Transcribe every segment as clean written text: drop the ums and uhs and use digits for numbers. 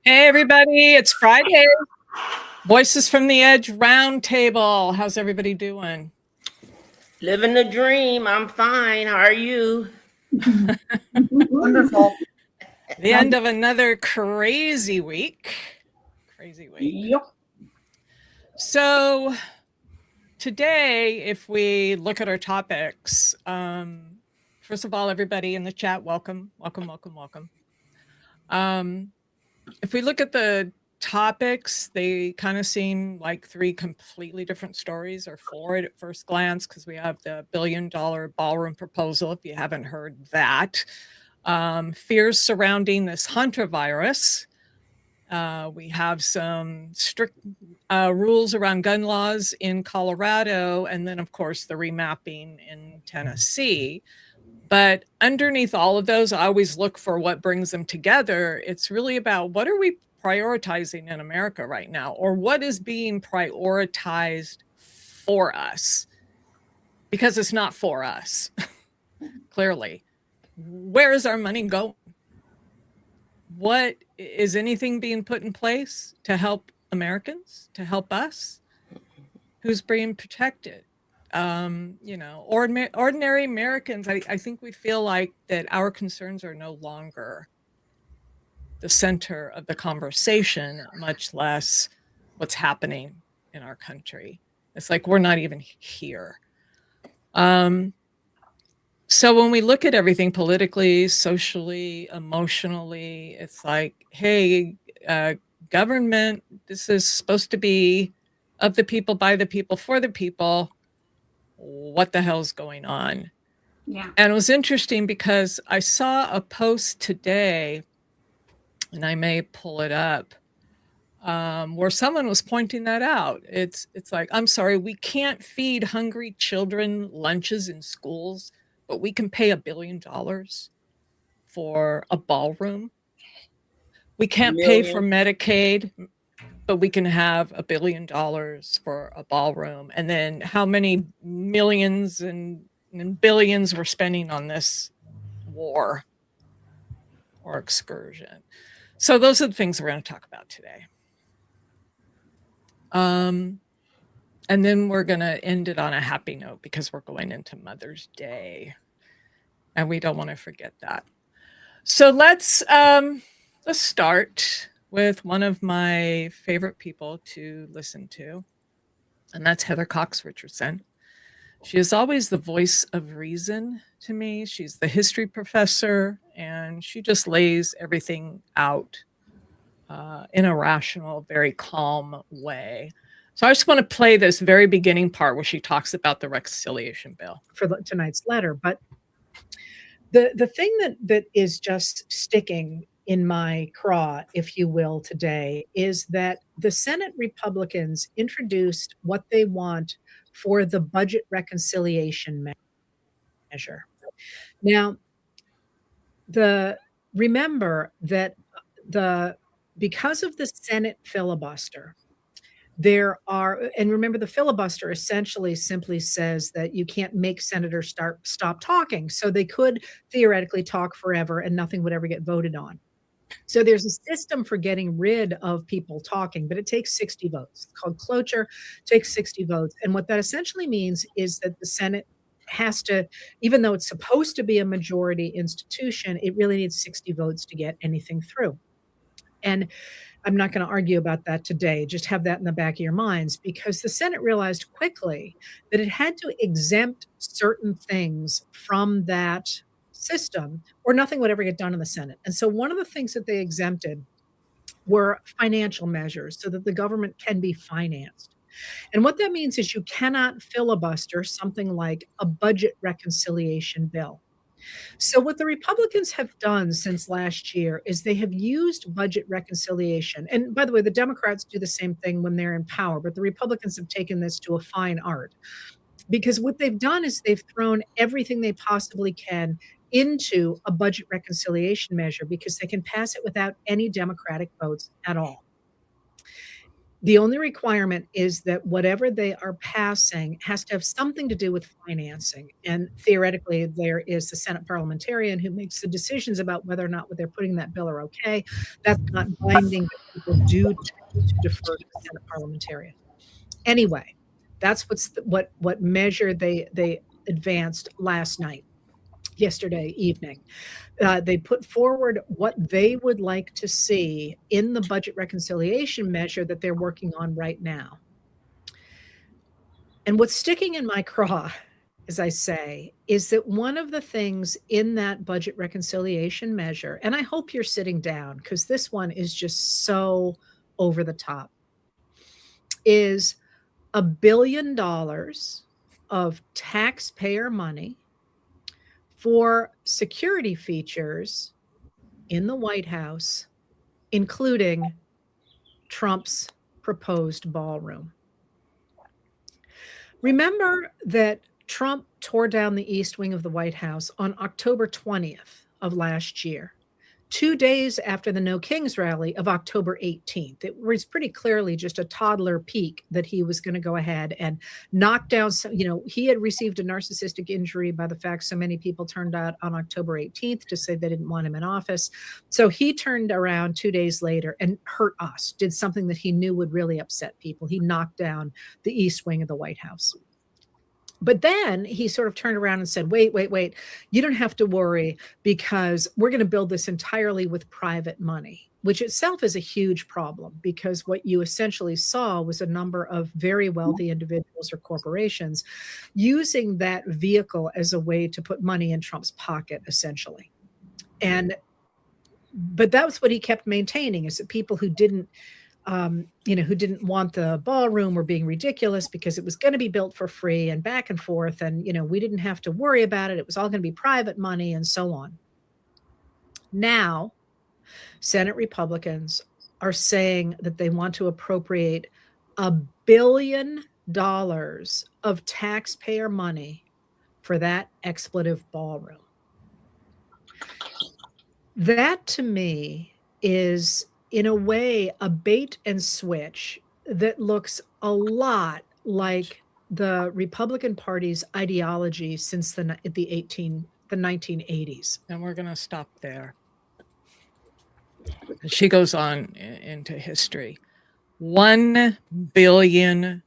Hey, everybody, it's Friday. Voices from the Edge Roundtable. How's everybody doing? Living the dream. I'm fine. How are you? Wonderful. The end of another crazy week. Yep. So, today, if we look at our topics, first of all, everybody in the chat, welcome. If we look at the topics, they kind of seem like three completely different stories, or four at first glance, because we have the $1 billion ballroom proposal, if you haven't heard that. Fears surrounding this Hantavirus. We have some strict rules around gun laws in Colorado, and then, of course, the remapping in Tennessee. But underneath all of those, I always look for what brings them together. It's really about what are we prioritizing in America right now, or what is being prioritized for us? Because it's not for us, clearly. Where is our money going? What is anything being put in place to help Americans, to help us? Who's being protected? Ordinary Americans, I think we feel like that our concerns are no longer the center of the conversation, much less what's happening in our country. It's like we're not even here. So when we look at everything politically, socially, emotionally, it's like, hey, government, this is supposed to be of the people, by the people, for the people. What the hell's going on? Yeah. And it was interesting because I saw a post today, and I may pull it up, where someone was pointing that out. It's like, I'm sorry, we can't feed hungry children lunches in schools, but we can pay $1 billion for a ballroom. We can't pay for Medicaid, but we can have $1 billion for a ballroom. And then how many millions and billions we're spending on this war or excursion. So those are the things we're going to talk about today. And then we're going to end it on a happy note because we're going into Mother's Day, and we don't want to forget that. So let's start with one of my favorite people to listen to, and that's Heather Cox Richardson. She is always the voice of reason to me. She's the history professor, and she just lays everything out in a rational, very calm way. So I just want to play this very beginning part where she talks about the reconciliation bill for tonight's letter. But the thing that is just sticking in my craw, if you will, today is that the Senate Republicans introduced what they want for the budget reconciliation measure. Now, remember that because of the Senate filibuster, and remember, the filibuster essentially simply says that you can't make senators stop talking. So they could theoretically talk forever and nothing would ever get voted on. So there's a system for getting rid of people talking, but it takes 60 votes. It's called cloture, takes 60 votes. And what that essentially means is that the Senate has to, even though it's supposed to be a majority institution, it really needs 60 votes to get anything through. And I'm not going to argue about that today. Just have that in the back of your minds, because the Senate realized quickly that it had to exempt certain things from that system or nothing would ever get done in the Senate. And so one of the things that they exempted were financial measures so that the government can be financed. And what that means is you cannot filibuster something like a budget reconciliation bill. So what the Republicans have done since last year is they have used budget reconciliation. And by the way, the Democrats do the same thing when they're in power, but the Republicans have taken this to a fine art. Because what they've done is they've thrown everything they possibly can into a budget reconciliation measure because they can pass it without any Democratic votes at all. The only requirement is that whatever they are passing has to have something to do with financing. And theoretically, there is the Senate parliamentarian who makes the decisions about whether or not what they're putting in that bill are okay. That's not binding, but people do tend to defer to the Senate parliamentarian. Anyway, that's what measure they advanced yesterday evening. They put forward what they would like to see in the budget reconciliation measure that they're working on right now. And what's sticking in my craw, as I say, is that one of the things in that budget reconciliation measure, and I hope you're sitting down because this one is just so over the top, is $1 billion of taxpayer money for security features in the White House, including Trump's proposed ballroom. Remember that Trump tore down the East Wing of the White House on October 20th of last year, 2 days after the No Kings rally of October 18th. It was pretty clearly just a toddler peek that he was going to go ahead and knock down some, he had received a narcissistic injury by the fact so many people turned out on October 18th to say they didn't want him in office. So he turned around 2 days later and hurt us, did something that he knew would really upset people. He knocked down the East Wing of the White House. But then he sort of turned around and said, wait, you don't have to worry because we're going to build this entirely with private money, which itself is a huge problem because what you essentially saw was a number of very wealthy individuals or corporations using that vehicle as a way to put money in Trump's pocket, essentially. But that was what he kept maintaining, is that people who didn't want the ballroom were being ridiculous because it was going to be built for free and back and forth. And, we didn't have to worry about it. It was all going to be private money and so on. Now, Senate Republicans are saying that they want to appropriate $1 billion of taxpayer money for that expletive ballroom. That to me is, in a way, a bait and switch that looks a lot like the Republican Party's ideology since the 1980s. And we're going to stop there. She goes on into history. $1 billion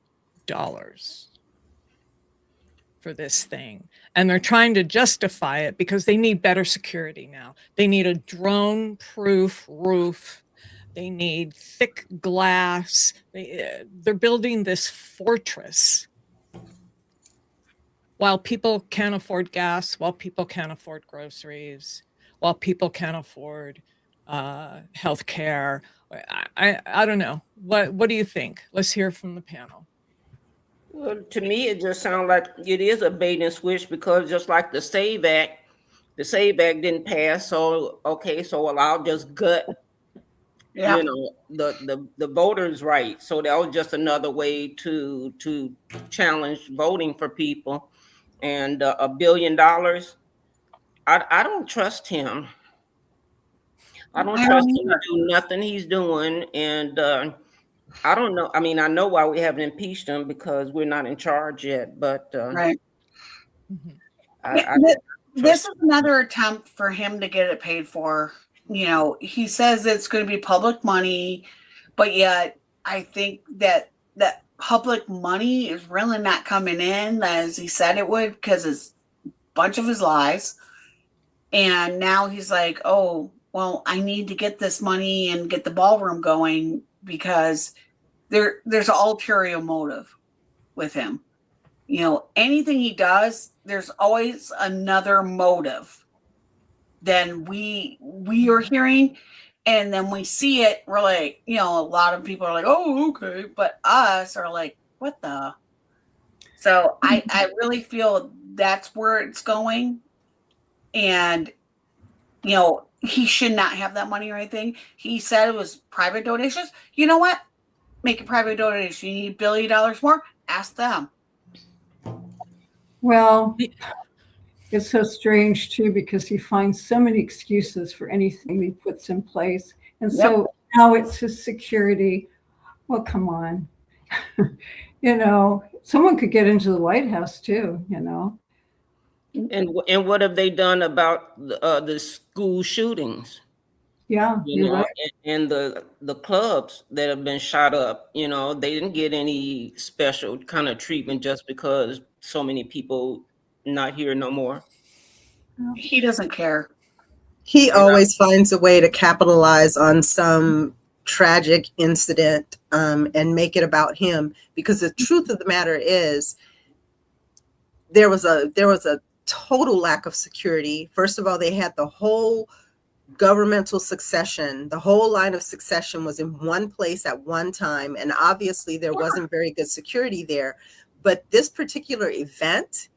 for this thing. And they're trying to justify it because they need better security now. They need a drone-proof roof. They need thick glass. They're building this fortress while people can't afford gas, while people can't afford groceries, while people can't afford health care. I don't know. What do you think? Let's hear from the panel. Well, to me, it just sounds like it is a bait and switch because just like the SAVE Act didn't pass. So, okay, so I'll just gut the voters' right. So that was just another way to challenge voting for people. And $1 billion, I don't trust him. I don't trust him to do nothing he's doing. And I don't know. I mean, I know why we haven't impeached him because we're not in charge yet. But right. This is another attempt for him to get it paid for. He says it's going to be public money, but yet I think that public money is really not coming in as he said it would because it's a bunch of his lies. And now he's like, oh, well, I need to get this money and get the ballroom going because there's an ulterior motive with him. Anything he does, there's always another motive than we are hearing. And then we see it, we're like, a lot of people are like, oh, okay. But us are like, what the? So I really feel that's where it's going. And, he should not have that money or anything. He said it was private donations. You know what? Make a private donation. You need $1 billion more? Ask them. Well, it's so strange, too, because he finds so many excuses for anything he puts in place. And so now it's his security. Well, come on. You know, someone could get into the White House too, you know. And what have they done about the school shootings? Yeah, You you're know, right. and the clubs that have been shot up, you know, they didn't get any special kind of treatment just because so many people not here no more. He doesn't care. He always finds a way to capitalize on some tragic incident and make it about him. Because the truth of the matter is, there was a total lack of security. First of all, they had the whole governmental succession. The whole line of succession was in one place at one time, and obviously there wasn't very good security there. But this particular event,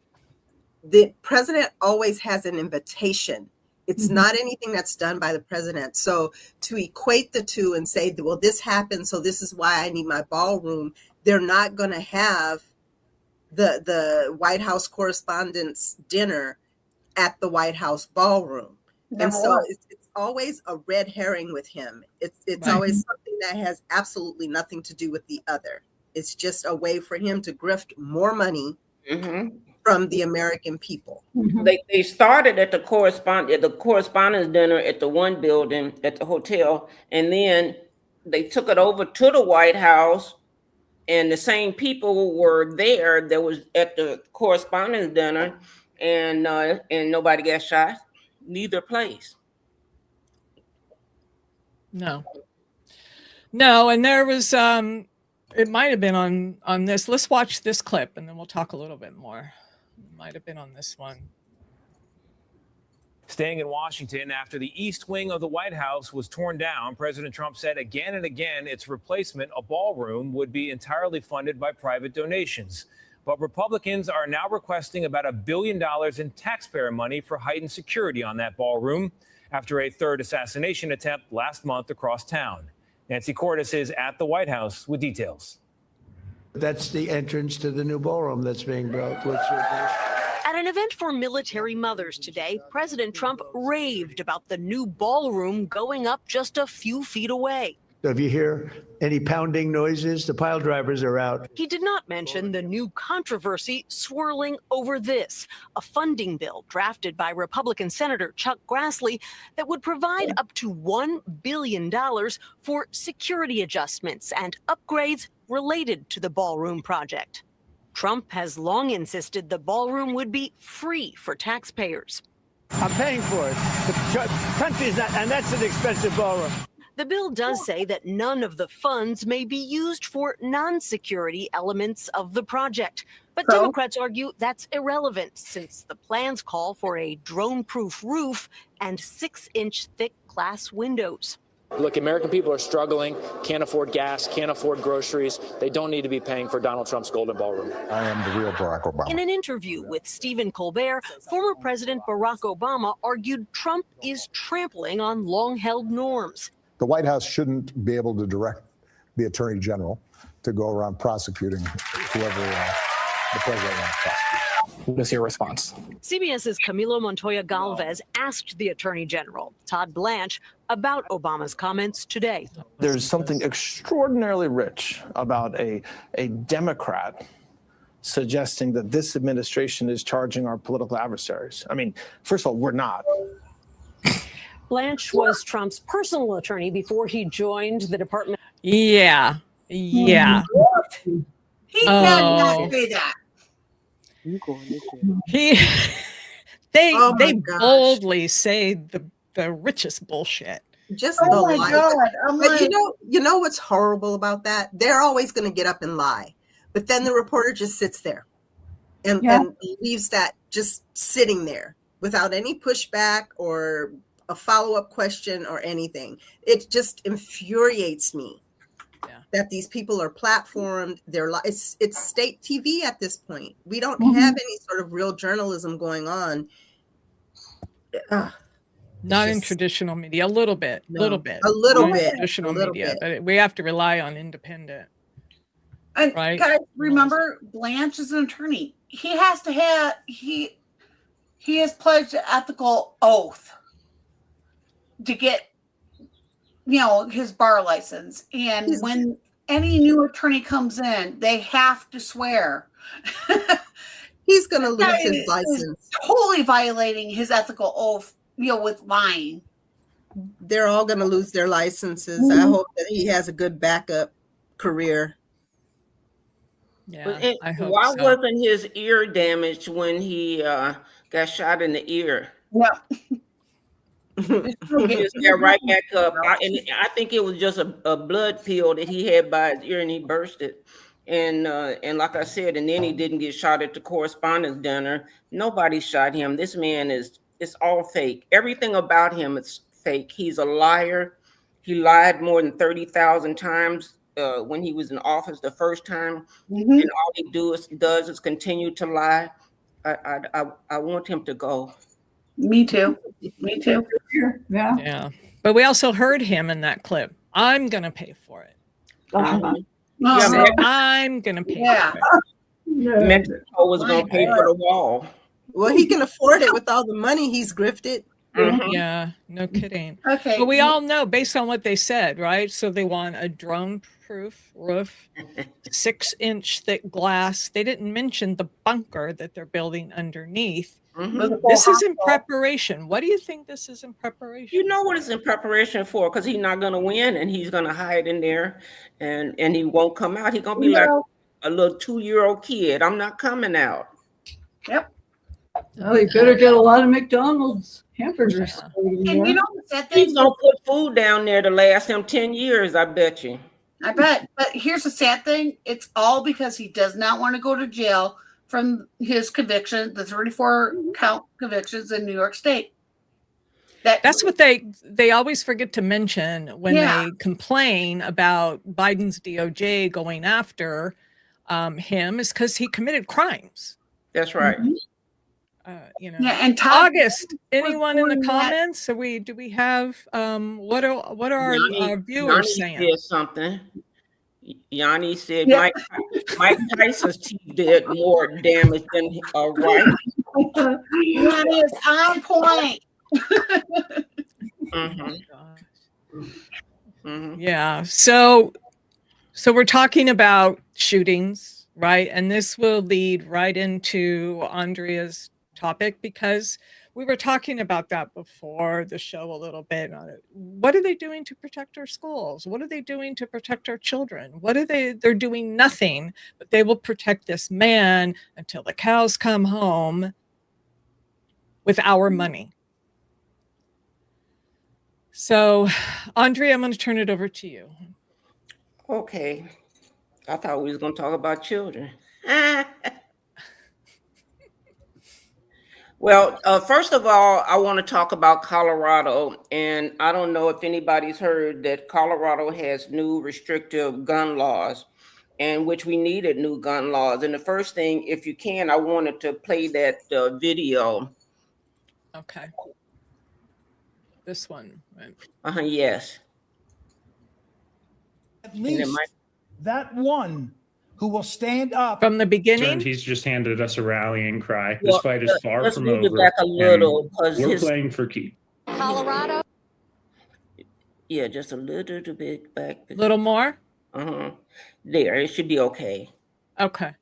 the president always has an invitation. It's not anything that's done by the president. So to equate the two and say, well, this happened, so this is why I need my ballroom, they're not going to have the White House Correspondents' Dinner at the White House ballroom. And so it's always a red herring with him. It's always something that has absolutely nothing to do with the other. It's just a way for him to grift more money from the American people. They started at the correspondence dinner at the one building at the hotel, and then they took it over to the White House, and the same people were there that was at the correspondence dinner, and nobody got shot, neither place. No, and there was it might have been on this. Let's watch this clip and then we'll talk a little bit more. It might have been on this one. Staying in Washington after the East Wing of the White House was torn down, President Trump said again and again its replacement, a ballroom, would be entirely funded by private donations. But Republicans are now requesting about $1 billion in taxpayer money for heightened security on that ballroom after a third assassination attempt last month across town. Nancy Cordes is at the White House with details. That's the entrance to the new ballroom that's being built. At an event for military mothers today, President Trump raved about the new ballroom going up just a few feet away. If you hear any pounding noises, the pile drivers are out. He did not mention the new controversy swirling over this, a funding bill drafted by Republican Senator Chuck Grassley that would provide up to $1 billion for security adjustments and upgrades related to the ballroom project. Trump has long insisted the ballroom would be free for taxpayers. I'm paying for it. The country's not, and that's an expensive ballroom. The bill does say that none of the funds may be used for non-security elements of the project. But Democrats argue that's irrelevant since the plans call for a drone-proof roof and 6-inch thick glass windows. Look, American people are struggling, can't afford gas, can't afford groceries. They don't need to be paying for Donald Trump's golden ballroom. I am the real Barack Obama. In an interview with Stephen Colbert, former President Barack Obama argued Trump is trampling on long-held norms. The White House shouldn't be able to direct the Attorney General to go around prosecuting whoever the president wants to prosecute. What's your response? CBS's Camilo Montoya Galvez asked the Attorney General, Todd Blanche, about Obama's comments today. There's something extraordinarily rich about a Democrat suggesting that this administration is charging our political adversaries. I mean, first of all, we're not. Blanche was Trump's personal attorney before he joined the department. Yeah. He did not say that. They boldly say the richest bullshit. Just Oh my God. I'm but like, you know what's horrible about that? They're always going to get up and lie, but then the reporter just sits there and leaves that just sitting there without any pushback or a follow-up question or anything. It just infuriates me that these people are platformed. It's state TV at this point. We don't have any sort of real journalism going on. Not in traditional media, a little bit. Traditional media, but we have to rely on independent. and right? guys, remember, Blanche is an attorney. He has to have he has pledged an ethical oath to get his bar license. And any new attorney comes in, they have to swear. He's going to lose That his is license. totally violating his ethical oath, with lying. They're all going to lose their licenses. I hope that he has a good backup career. Yeah, I hope Why so. wasn't his ear damaged when he got shot in the ear? Yeah. He just got right back up. I think it was just a blood pill that he had by his ear, and he burst it. And like I said, and then he didn't get shot at the correspondence dinner. Nobody shot him. This man it's all fake. Everything about him is fake. He's a liar. He lied more than 30,000 times when he was in office the first time. Mm-hmm. And all he does is continue to lie. I want him to go. Me too. Me too. Yeah. Yeah. But we also heard him in that clip. I'm going to pay for it. Yeah, I'm going to pay for it. Mexico was going to pay for the wall. Well, he can afford it with all the money he's grifted. Yeah, no kidding. Okay. But we all know, based on what they said, right? So they want a drone-proof roof, 6-inch thick glass. They didn't mention the bunker that they're building underneath. This is in preparation. What do you think this is in preparation? You know what it's in preparation for, because he's not going to win, and he's going to hide in there, and he won't come out. He's going to be like a little 2-year-old kid. I'm not coming out. Yep. Oh, you better get a lot of McDonald's hamburgers. And you know that He's going to put food down there to last him 10 years, I bet you. I bet. But here's the sad thing. It's all because he does not want to go to jail from his conviction, the 34 count convictions in New York State. That's what they always forget to mention when they complain about Biden's DOJ going after him, is because he committed crimes. That's right. And August, anyone in the comments? So do we have what are our viewers saying? Did something. Yanni said Mike Tyson's teeth did more damage than right. That is on point. Yeah. So we're talking about shootings, right? And this will lead right into Andrea's topic, because we were talking about that before the show a little bit. What are they doing to protect our schools? What are they doing to protect our children? They're doing nothing, but they will protect this man until the cows come home with our money. So, Andrea, I'm going to turn it over to you. Okay. I thought we was going to talk about children. Well, first of all, I want to talk about Colorado. And I don't know if anybody's heard that Colorado has new restrictive gun laws, in which we needed new gun laws. And the first thing, if you can, I wanted to play that video. Okay. This one, right? Yes. At least that one who will stand up from the beginning. He's just handed us a rallying cry. This fight is far from over. Back a little, we're playing for keep. Colorado. Yeah, just a little bit back. A little more. There, it should be okay. Okay.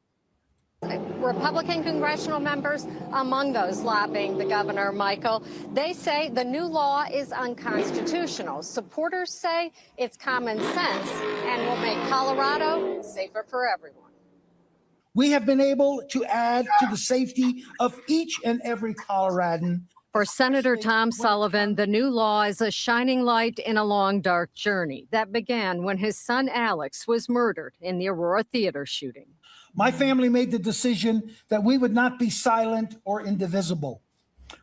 Republican congressional members among those lobbying the governor, Michael, they say the new law is unconstitutional. Supporters say it's common sense and will make Colorado safer for everyone. We have been able to add to the safety of each and every Coloradan. For Senator Tom Sullivan, the new law is a shining light in a long, dark journey that began when his son Alex was murdered in the Aurora Theater shooting. My family made the decision that we would not be silent or indivisible.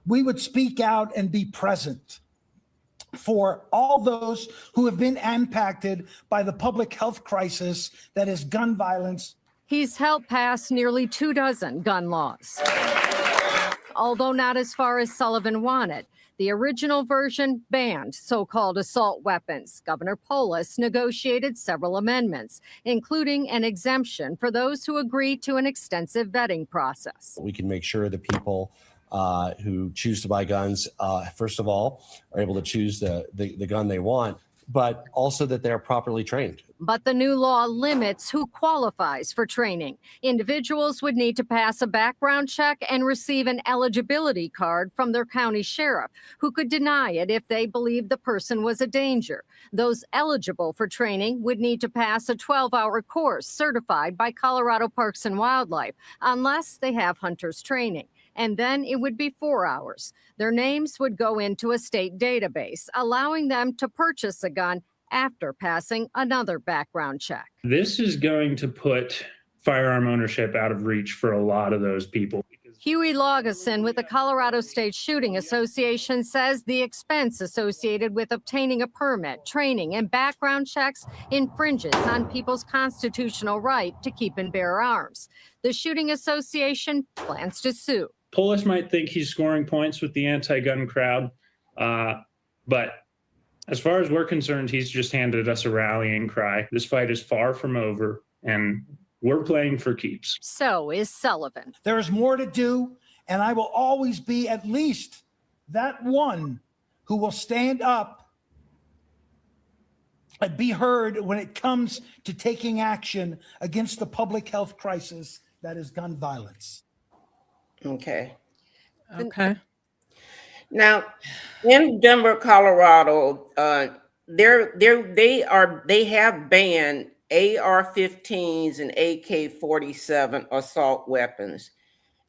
We would speak out and be present for all those who have been impacted by the public health crisis that is gun violence. He's helped pass nearly 24 gun laws, although not as far as Sullivan wanted. The original version banned so-called assault weapons. Governor Polis negotiated several amendments, including an exemption for those who agreed to an extensive vetting process. We can make sure that people who choose to buy guns, first of all, are able to choose the gun they want. but also that they're properly trained. But the new law limits who qualifies for training. Individuals would need to pass a background check and receive an eligibility card from their county sheriff, who could deny it if they believed the person was a danger. Those eligible for training would need to pass a 12-hour course certified by Colorado Parks and Wildlife, unless they have hunter's training. And then it would be 4 hours. Their names would go into a state database, allowing them to purchase a gun after passing another background check. This is going to put firearm ownership out of reach for a lot of those people. Huey Laugesen with the Colorado State Shooting Association says the expense associated with obtaining a permit, training, and background checks infringes on people's constitutional right to keep and bear arms. The Shooting Association plans to sue. Polis might think he's scoring points with the anti-gun crowd, but as far as we're concerned, he's just handed us a rallying cry. This fight is far from over, and we're playing for keeps. So is Sullivan. There is more to do, and I will always be at least that one who will stand up and be heard when it comes to taking action against the public health crisis that is gun violence. Okay. Okay. Now, in Denver, Colorado, they have banned AR-15s and AK-47 assault weapons,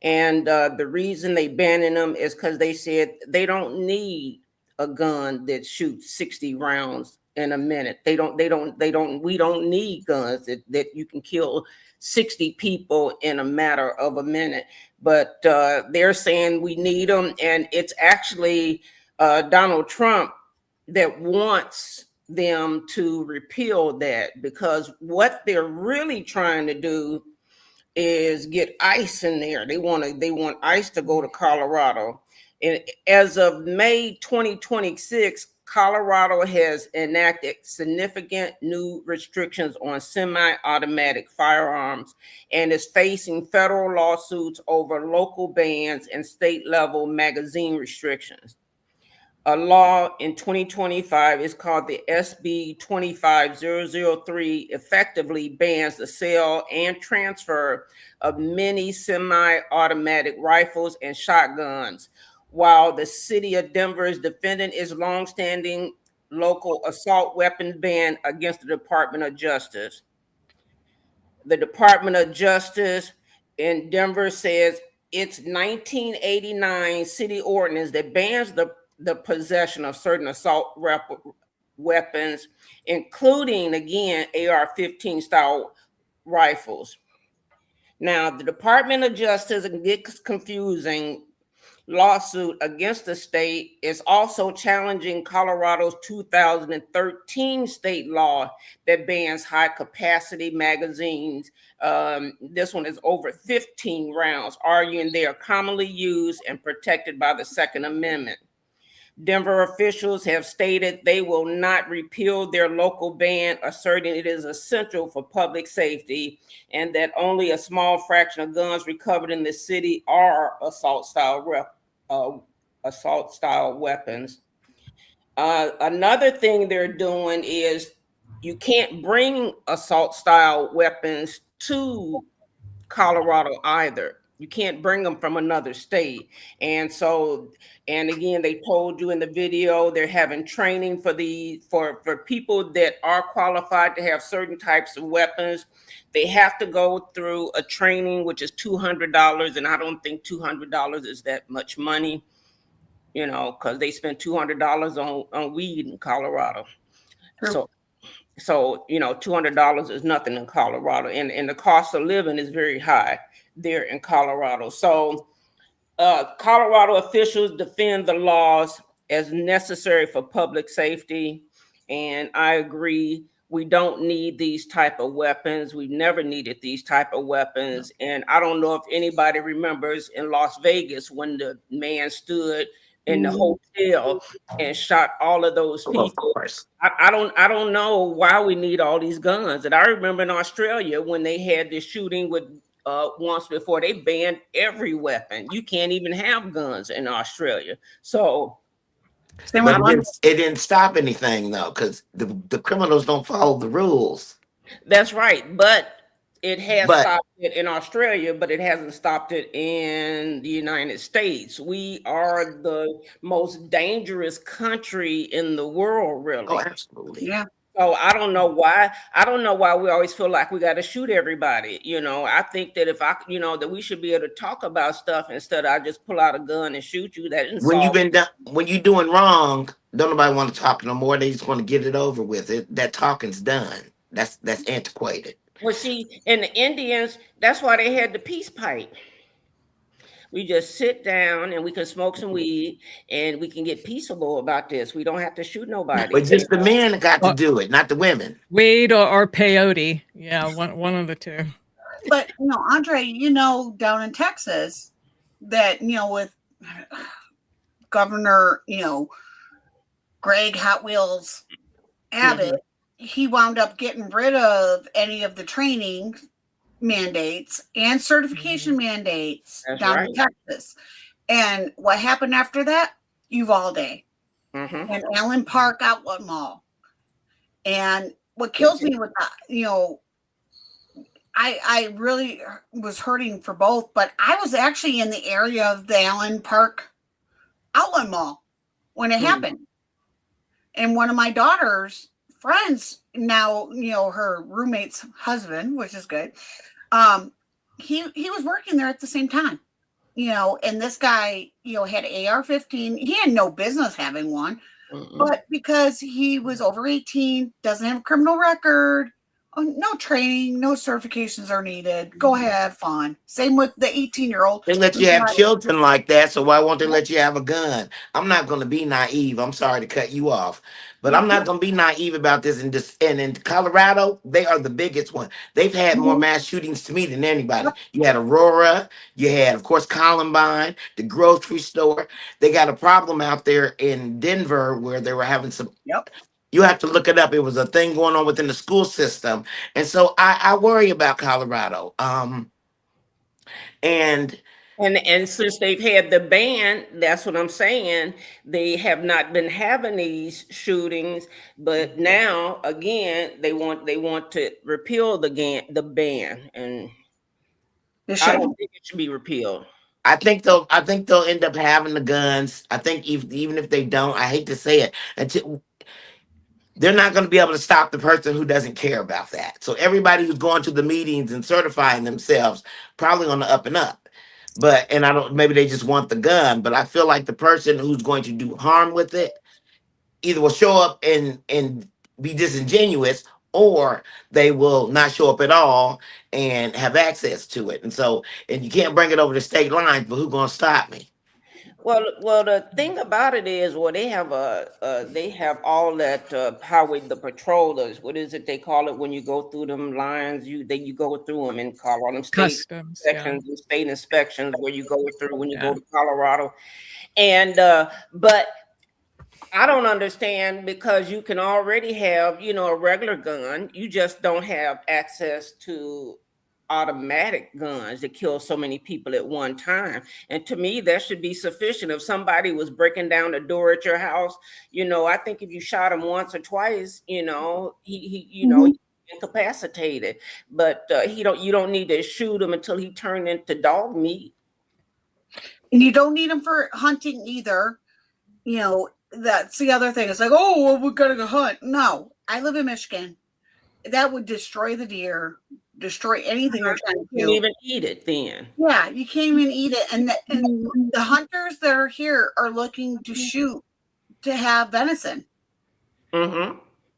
and the reason they banning them is because they said they don't need a gun that shoots 60 rounds in a minute. We don't need guns that you can kill 60 people in a matter of a minute. But they're saying we need them, and it's actually Donald Trump that wants them to repeal that, because what they're really trying to do is get ICE in there. They want ICE to go to Colorado. And as of May 2026, Colorado has enacted significant new restrictions on semi-automatic firearms and is facing federal lawsuits over local bans and state-level magazine restrictions. A law in 2025 is called the SB 25003, effectively bans the sale and transfer of many semi-automatic rifles and shotguns, while the city of Denver is defending its longstanding local assault weapons ban against the Department of Justice. The Department of Justice in Denver says its 1989 city ordinance that bans the possession of certain assault weapons, including, again, AR-15 style rifles. Now, the Department of Justice, it gets confusing, lawsuit against the state is also challenging Colorado's 2013 state law that bans high capacity magazines. This one is over 15 rounds, arguing they are commonly used and protected by the Second Amendment. Denver officials have stated they will not repeal their local ban, asserting it is essential for public safety and that only a small fraction of guns recovered in the city are assault style weapons. Another thing they're doing is you can't bring assault style weapons to Colorado either. You can't bring them from another state. And again, they told you in the video, they're having training for people that are qualified to have certain types of weapons. They have to go through a training, which is $200. And I don't think $200 is that much money, because they spend $200 on weed in Colorado. Sure. So, $200 is nothing in Colorado, and the cost of living is very high there in Colorado. So Colorado officials defend the laws as necessary for public safety. And I agree, we don't need these type of weapons. We've never needed these type of weapons. And I don't know if anybody remembers in Las Vegas when the man stood in the hotel and shot all of those people. Of course. I don't know why we need all these guns. And I remember in Australia when they had this shooting with once before, they banned every weapon. You can't even have guns in Australia. So Same But with it didn't stop anything though, because the criminals don't follow the rules. That's right. But it has But stopped it in Australia, but it hasn't stopped it in the United States. We are the most dangerous country in the world, really. oh, absolutely. Yeah. So I don't know why. I don't know why we always feel like we got to shoot everybody. You know, I think that if I, you know, that we should be able to talk about stuff instead of I just pull out a gun and shoot you. That didn't When you've solve. been done, when you're doing wrong, don't nobody want to talk no more. They just want to get it over with. That talking's done. That's antiquated. Well, see, and the Indians, that's why they had the peace pipe. We just sit down and we can smoke some weed and we can get peaceable about this. We don't have to shoot nobody. But just the men that got to do it, not the women. Weed or peyote. Yeah, one of the two. But you know, Andre, you know, down in Texas, that you know, with Governor, you know, Greg Hot Wheels Abbott, he wound up getting rid of any of the training mandates and certification mandates That's down right. in Texas. And what happened after that? Uvalde and Allen Park Outlet Mall. And what kills me with that, you know, I really was hurting for both, but I was actually in the area of the Allen Park Outlet Mall when it happened. And one of my daughter's friends, now, you know, her roommate's husband, which is good, he was working there at the same time, you know, and this guy, you know, had AR-15. He had no business having one, but because he was over 18, doesn't have a criminal record, no training, no certifications are needed. Go have fun. Same with the 18-year-old. They let you have children like that, so why won't they let you have a gun? I'm not going to be naive. I'm sorry to cut you off, but I'm not going to be naive about this. And in Colorado, they are the biggest one. They've had more mass shootings to me than anybody. You had Aurora, you had, of course, Columbine, the grocery store. They got a problem out there in Denver where they were having some. You have to look it up. It was a thing going on within the school system, and so I worry about Colorado. And since they've had the ban, that's what I'm saying. They have not been having these shootings, but now again they want to repeal the ban, and I don't think it should be repealed. I think they'll end up having the guns. I think even if they don't, I hate to say it, until they're not going to be able to stop the person who doesn't care about that. So everybody who's going to the meetings and certifying themselves probably on the up and up. And I don't, maybe they just want the gun, but I feel like the person who's going to do harm with it either will show up and be disingenuous, or they will not show up at all and have access to it. And you can't bring it over the state lines, but who's going to stop me? Well, the thing about it is, they have all that highway, the patrollers. What is it they call it when you go through them lines? You go through them in Colorado, state Customs, inspections, and state inspections where you go through when you go to Colorado, and but I don't understand, because you can already have, you know, a regular gun. You just don't have access to automatic guns that kill so many people at one time. And to me, that should be sufficient. If somebody was breaking down the door at your house, you know, I think if you shot him once or twice, you know, he incapacitated. But you don't need to shoot him until he turned into dog meat. And you don't need him for hunting either. You know, that's the other thing. It's like, oh, well, we're gonna go hunt. No, I live in Michigan. That would destroy the deer, destroy anything you're trying to do. You can't even eat it then. Yeah, you can't even eat it. And the hunters that are here are looking to shoot to have venison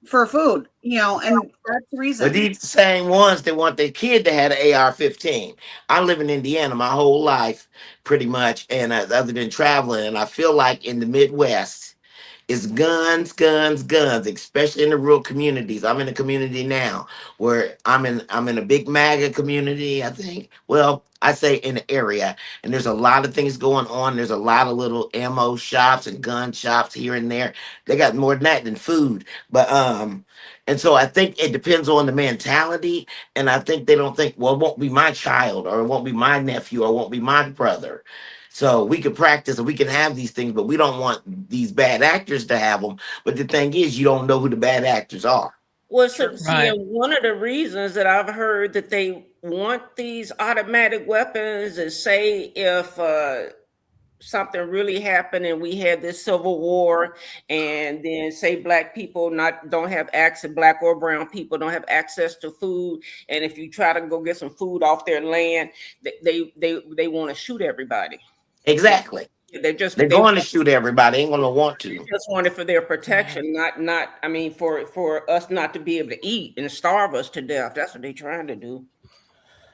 for food, you know, and that's the reason. But these same ones that want their kid to have an AR-15. I live in Indiana my whole life, pretty much, and other than traveling, and I feel like in the Midwest, it's guns, guns, guns, especially in the rural communities. I'm in a community now where I'm in a big MAGA community, I think. Well, I say in the area, and there's a lot of things going on. There's a lot of little ammo shops and gun shops here and there. They got more than that than food. But and so I think it depends on the mentality. And I think they don't think, well, it won't be my child, or it won't be my nephew, or it won't be my brother. So we could practice and we can have these things, but we don't want these bad actors to have them. But the thing is, you don't know who the bad actors are. Well, so see, and one of the reasons that I've heard that they want these automatic weapons is, say if something really happened and we had this civil war, and then say black people don't have access, black or brown people don't have access to food, and if you try to go get some food off their land, they want to shoot everybody. Exactly. They're going to shoot everybody. Ain't gonna want to. They just want it for their protection, not. I mean, for us not to be able to eat and starve us to death. That's what they're trying to do.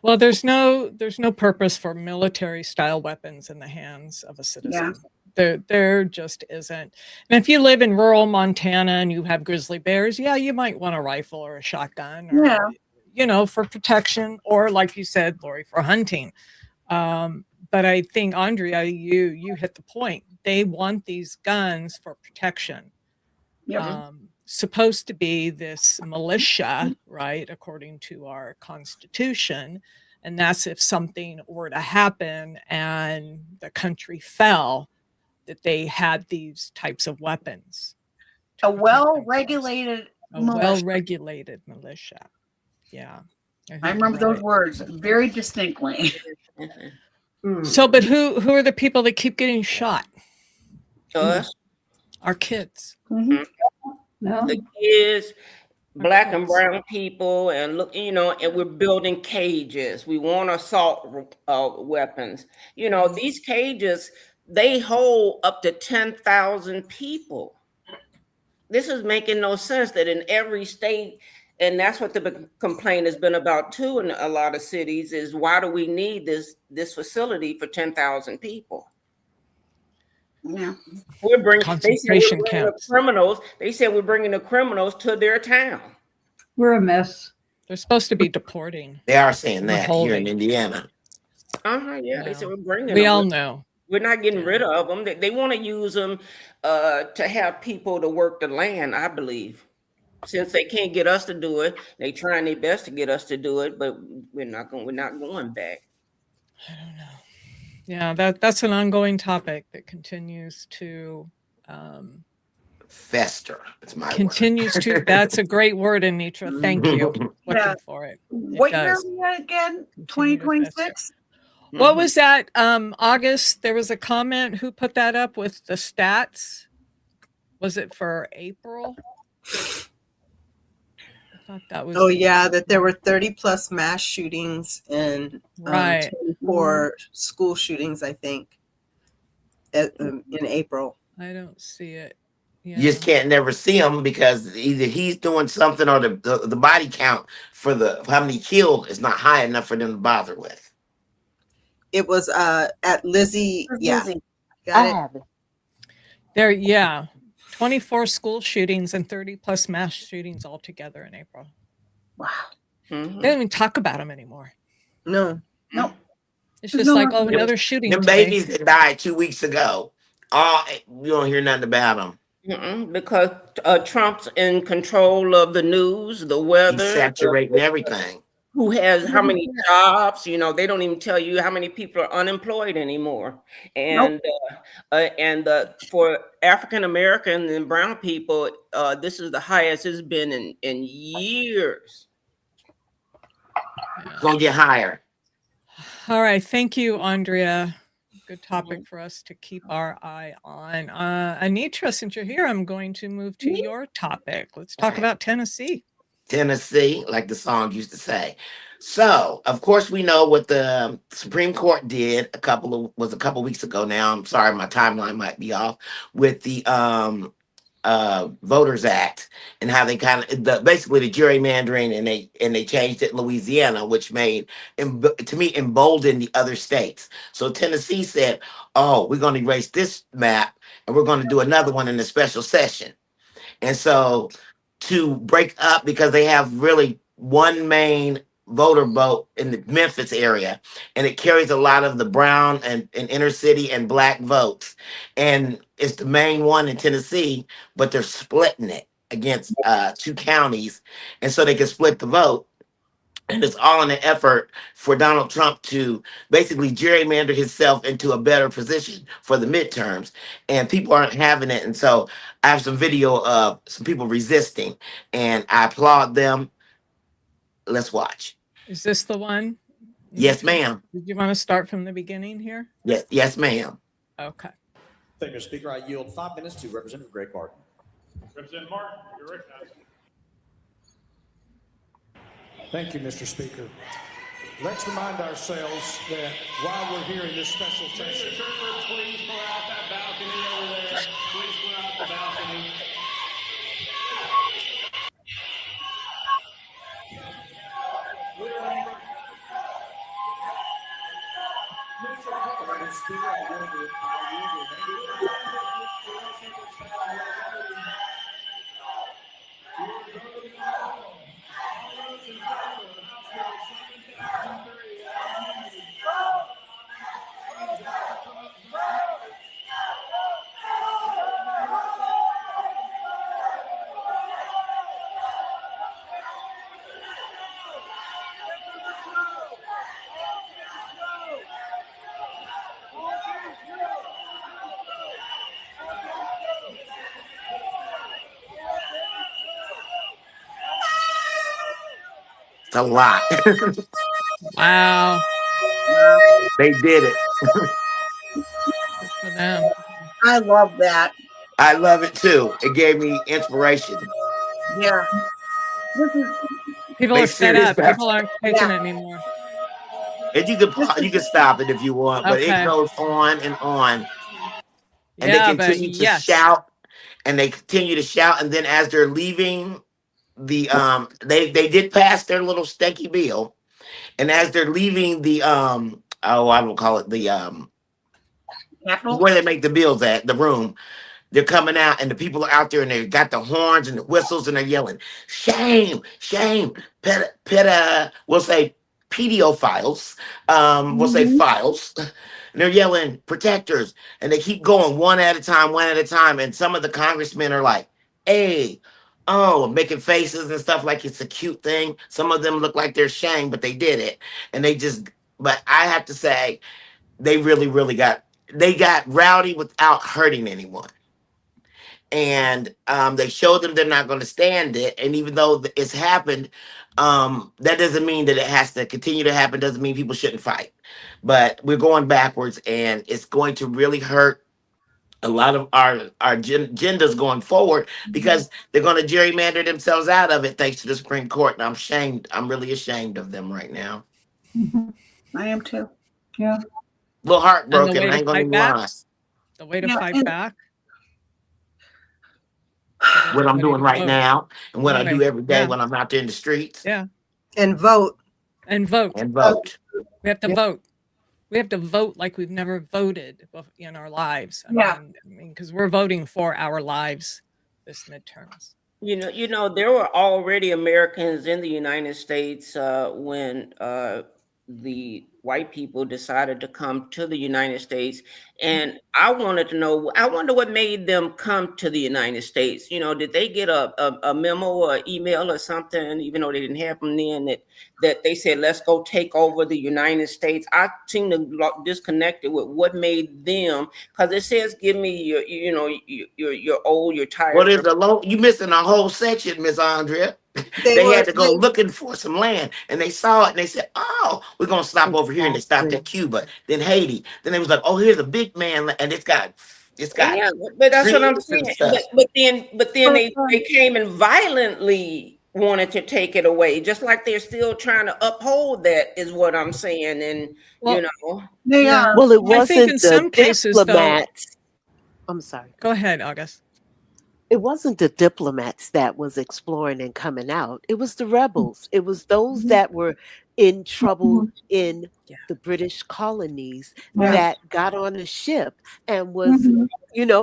Well, there's no purpose for military style weapons in the hands of a citizen. Yeah. There just isn't. And if you live in rural Montana and you have grizzly bears, yeah, you might want a rifle or a shotgun, or, you know, for protection, or like you said, Lori, for hunting. But I think, Andrea, you hit the point. They want these guns for protection. Yeah. Supposed to be this militia, right, according to our Constitution. And that's if something were to happen and the country fell, that they had these types of weapons. A well-regulated militia. Well-regulated militia. Yeah. I remember those words very distinctly. So, but who are the people that keep getting shot? Us. Our kids. Mm-hmm. No. The kids, black and brown people, and look, you know, and we're building cages. We want assault weapons. You know, these cages, they hold up to 10,000 people. This is making no sense that in every state, and that's what the complaint has been about too in a lot of cities, is why do we need this facility for 10,000 people? Yeah, we're bringing concentration camps. Criminals. They said we're bringing the criminals to their town. We're a mess. They're supposed to be deporting. They are saying that here in Indiana. Yeah, they said we're bringing them. We all know. We're not getting rid of them. They want to use them to have people to work the land, I believe. Since they can't get us to do it, they trying their best to get us to do it, but we're not going back. I don't know. Yeah, that's an ongoing topic that continues to fester. That's my continues word. to. That's a great word, Anitra. Thank you. Looking for it. What year are we at again? 2026. What was that? August. There was a comment. Who put that up with the stats? Was it for April? I thought that was. Oh yeah, that there were 30 plus mass shootings and 24 school shootings, I think, in April. I don't see it. Yeah. You just can't never see them because either he's doing something or the body count for how many killed is not high enough for them to bother with. It was at Lizzie. Yeah, got it. There, yeah. 24 school shootings and 30 plus mass shootings altogether in April. Wow. Mm-hmm. They don't even talk about them anymore. No. It's just like, oh, another shooting. The babies that died 2 weeks ago. You don't hear nothing about them. Because Trump's in control of the news, the weather. He's saturating everything. Who has how many jobs? You know, they don't even tell you how many people are unemployed anymore. And for African American and brown people, this is the highest it's been in years. It's gonna get higher. All right, thank you, Andrea. Good topic for us to keep our eye on. Anitra, since you're here, I'm going to move to your topic. Let's talk about Tennessee. Tennessee, like the song used to say. So, of course, we know what the Supreme Court did a couple weeks ago now. I'm sorry, my timeline might be off with the Voters Act and how they basically the gerrymandering and they changed it in Louisiana, which made, to me, emboldened the other states. So Tennessee said, "Oh, we're going to erase this map and we're going to do another one in a special session." And so, to break up, because they have really one main voter vote in the Memphis area, and it carries a lot of the brown and inner city and black votes, and it's the main one in Tennessee, but they're splitting it against 2 counties, and so they can split the vote. And it's all in an effort for Donald Trump to basically gerrymander himself into a better position for the midterms. And people aren't having it. And so I have some video of some people resisting, and I applaud them. Let's watch. Is this the one? Yes, ma'am. Did you want to start from the beginning here? Yes, ma'am. Okay. Thank you, Speaker. I yield 5 minutes to Representative Greg Martin. Representative Martin, you're recognized. Thank you, Mr. Speaker. Let's remind ourselves that while we're here in this special session. Mr. Sherford, please go out that balcony over there. Please go out the balcony. It's a lot. Wow. They did it. For them. I love that. I love it too. It gave me inspiration. Yeah. People They are fed serious up. about People aren't taking it anymore. And you can stop it if you want, but Okay. it goes on and on. And Yeah, they but continue to yes. shout, and they continue to shout, and then as they're leaving the they did pass their little stinky bill, and as they're leaving the I don't call it the Capitol? where they make the bills at, the room. They're coming out, and the people are out there, and they got the horns and the whistles, and they're yelling, "Shame, shame!" We'll say pedophiles. We'll say files. And they're yelling protectors, and they keep going one at a time. And some of the congressmen are like, "Hey, oh," making faces and stuff like it's a cute thing. Some of them look like they're shamed, but they did it, and they just. But I have to say, they really got rowdy without hurting anyone. And they showed them they're not going to stand it. And even though it's happened, that doesn't mean that it has to continue to happen. Doesn't mean people shouldn't fight. But we're going backwards, and it's going to really hurt a lot of our agendas going forward, because they're going to gerrymander themselves out of it thanks to the Supreme Court. And I'm ashamed. I'm really ashamed of them right now. I am too. Yeah. A little heartbroken. And the way I ain't to going fight to back? lie. The way to Yeah, fight and- back. What I'm doing right vote. now, and what I do Right. every day Yeah. when I'm out there in the streets. Yeah. And vote. And vote. And vote. We have to vote. We have to vote like we've never voted in our lives. Yeah. I mean, because we're voting for our lives this midterms. You know, there were already Americans in the United States when the white people decided to come to the United States. And I wanted to know, I wonder what made them come to the United States. You know, did they get a memo or email or something, even though they didn't have them then, that they said, let's go take over the United States? I seem to disconnect it with what made them, because it says, give me your old, your tired. What is the low? You missing a whole section, Miss Andrea. They had to go looking for some land, and they saw it, and they said, "Oh, we're gonna stop over here." And they stopped at Cuba, then Haiti. Then they was like, "Oh, here's a big man, and it's got." Yeah, but that's what I'm trees and saying. stuff. But then they came and violently wanted to take it away, just like they're still trying to uphold that, is what I'm saying. And Well, you know, They are. Well, it I think wasn't in the some cases, though. diplomats. I'm sorry. Go ahead, August. It wasn't the diplomats that was exploring and coming out. It was the rebels. It was those that were in trouble in the British colonies that got on a ship and was,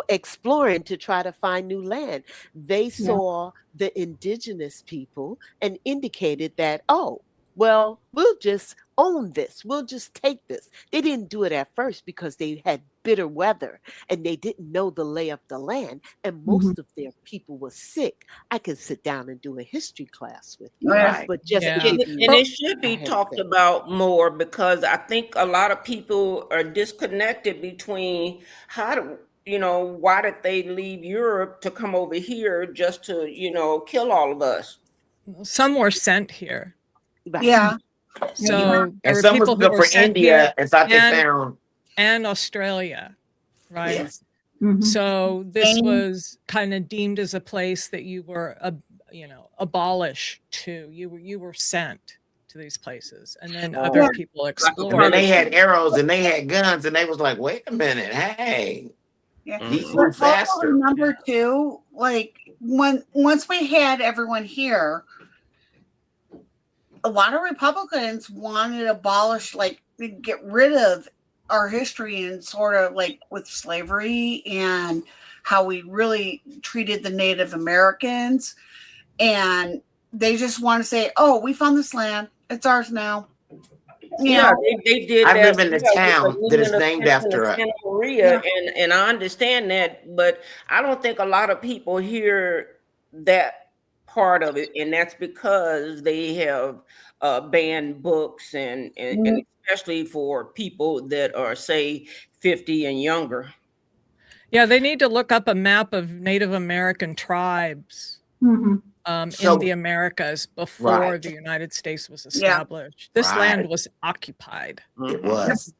exploring to try to find new land. They saw the indigenous people and indicated that, oh, well, we'll just own this. We'll just take this. They didn't do it at first because they had bitter weather and they didn't know the lay of the land, and most of their people were sick. I could sit down and do a history class with you, Right. but just to And give you it should a be heads talked up. about more, because I think a lot of people are disconnected between how to, why did they leave Europe to come over here just to, kill all of us? Some were sent here. Yeah. So there And were some was people who good were for sent India here and thought they found. and Australia, right? Yes. So this was kind of deemed as a place that you were, abolish to. You were sent to these places, and then other people And explored. then they had arrows and they had guns, and they was like, "Wait a minute, hey, Yeah. these But move also faster." remember too, like once we had everyone here, a lot of Republicans wanted to abolish, like get rid of our history and sort of like with slavery and how we really treated the Native Americans. And they just want to say, oh, we found this land. It's ours now. Yeah, they did I that live in a with the town that is Union of named after a. Santa Maria, and I understand that, but I don't think a lot of people hear that part of it, and that's because they have banned books and especially for people that are, say, 50 and younger. Yeah, they need to look up a map of Native American tribes in the Americas before the United States was established. This land was occupied. It was.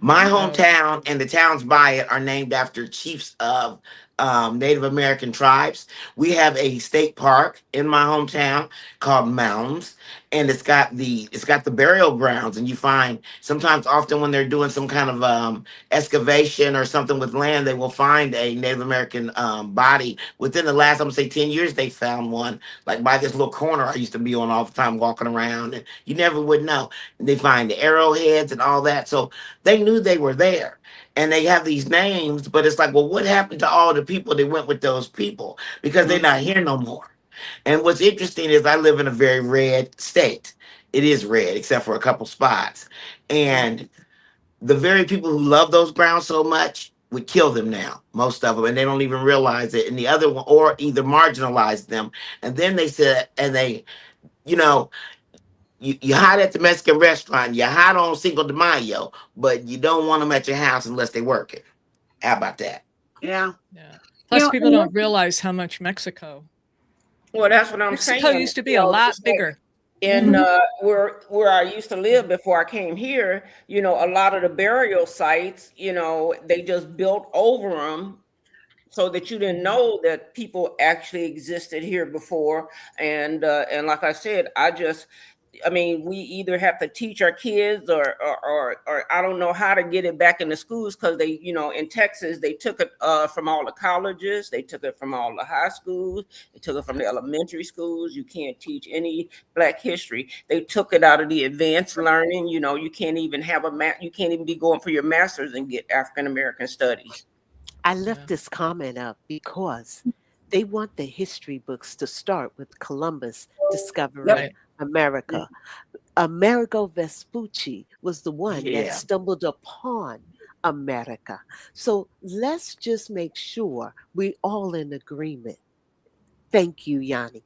My hometown and the towns by it are named after chiefs of Native American tribes. We have a state park in my hometown called Mounds, and it's got the burial grounds. And you find sometimes, often when they're doing some kind of excavation or something with land, they will find a Native American body. Within the last, I'm gonna say, 10 years, they found one like by this little corner I used to be on all the time, walking around, and you never would know. And they find the arrowheads and all that, so they knew they were there. And they have these names, but it's like, well, what happened to all the people that went with those people? Because they're not here no more. And what's interesting is I live in a very red state. It is red, except for a couple spots. And the very people who love those grounds so much would kill them now, most of them, and they don't even realize it. And the other one, or either marginalize them. And then they said, and they, you know, you hide at the Mexican restaurant, you hide on Cinco de Mayo, but you don't want them at your house unless they work it. How about that? Yeah. Plus, people don't realize how much Mexico. Well, that's what I'm saying. Mexico used to be a lot bigger. And where I used to live before I came here, a lot of the burial sites, they just built over them so that you didn't know that people actually existed here before. And like I said, we either have to teach our kids or I don't know how to get it back in the schools, because they, in Texas, they took it from all the colleges, they took it from all the high schools, they took it from the elementary schools. You can't teach any Black history. They took it out of the advanced learning. You can't even have you can't even be going for your master's and get African American studies. I left this comment up because they want the history books to start with Columbus discovering America. Amerigo Vespucci was the one that stumbled upon America. So let's just make sure we're all in agreement. Thank you, Yanni.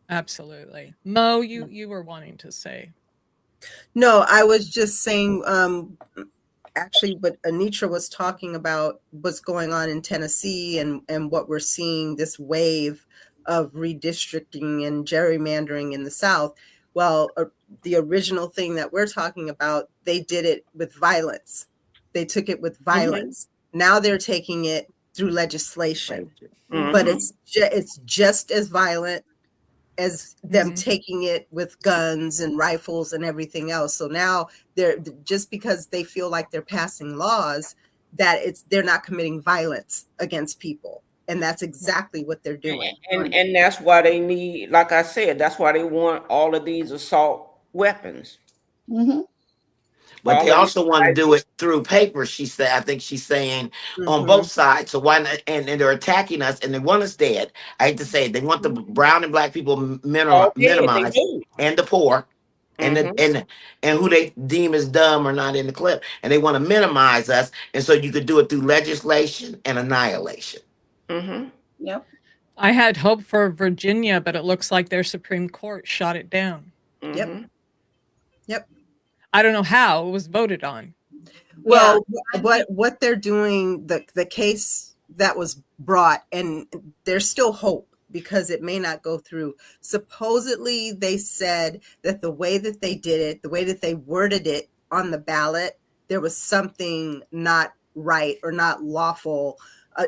Absolutely. Mo, you were wanting to say. No, I was just saying, actually what Anitra was talking about, what's going on in Tennessee and what we're seeing, this wave of redistricting and gerrymandering in the South. Well, the original thing that we're talking about, they did it with violence. They took it with violence. Now they're taking it through legislation, but it's just as violent as them taking it with guns and rifles and everything else. So now they're just because they feel like they're passing laws that they're not committing violence against people. And that's exactly what they're doing. And that's why they need, like I said, that's why they want all of these assault weapons. But they All of also want to do it through paper. She said, I think she's saying on both sides. So why not? And they're attacking us, and they want us dead. I hate to say it. They want the brown and black people all dead. They minimized, do. and the poor, and and who they deem as dumb or not in the clip, and they want to minimize us. And so you could do it through legislation and annihilation. Yep. I had hope for Virginia, but it looks like their Supreme Court shot it down. Yep. I don't know how it was voted on. Well, what they're doing, the case that was brought, and there's still hope because it may not go through. Supposedly, they said that the way that they did it, the way that they worded it on the ballot, there was something not right or not lawful.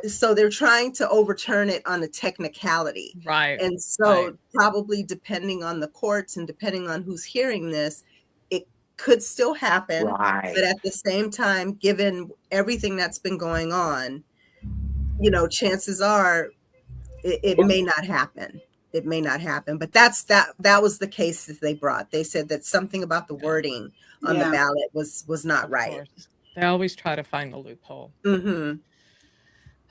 So they're trying to overturn it on a technicality. Right. And so probably depending on the courts and depending on who's hearing this, it could still happen. Right. But at the same time, given everything that's been going on, chances are it may not happen. It may not happen. But that was the case that they brought. They said that something about the wording on the ballot was not right. They always try to find the loophole.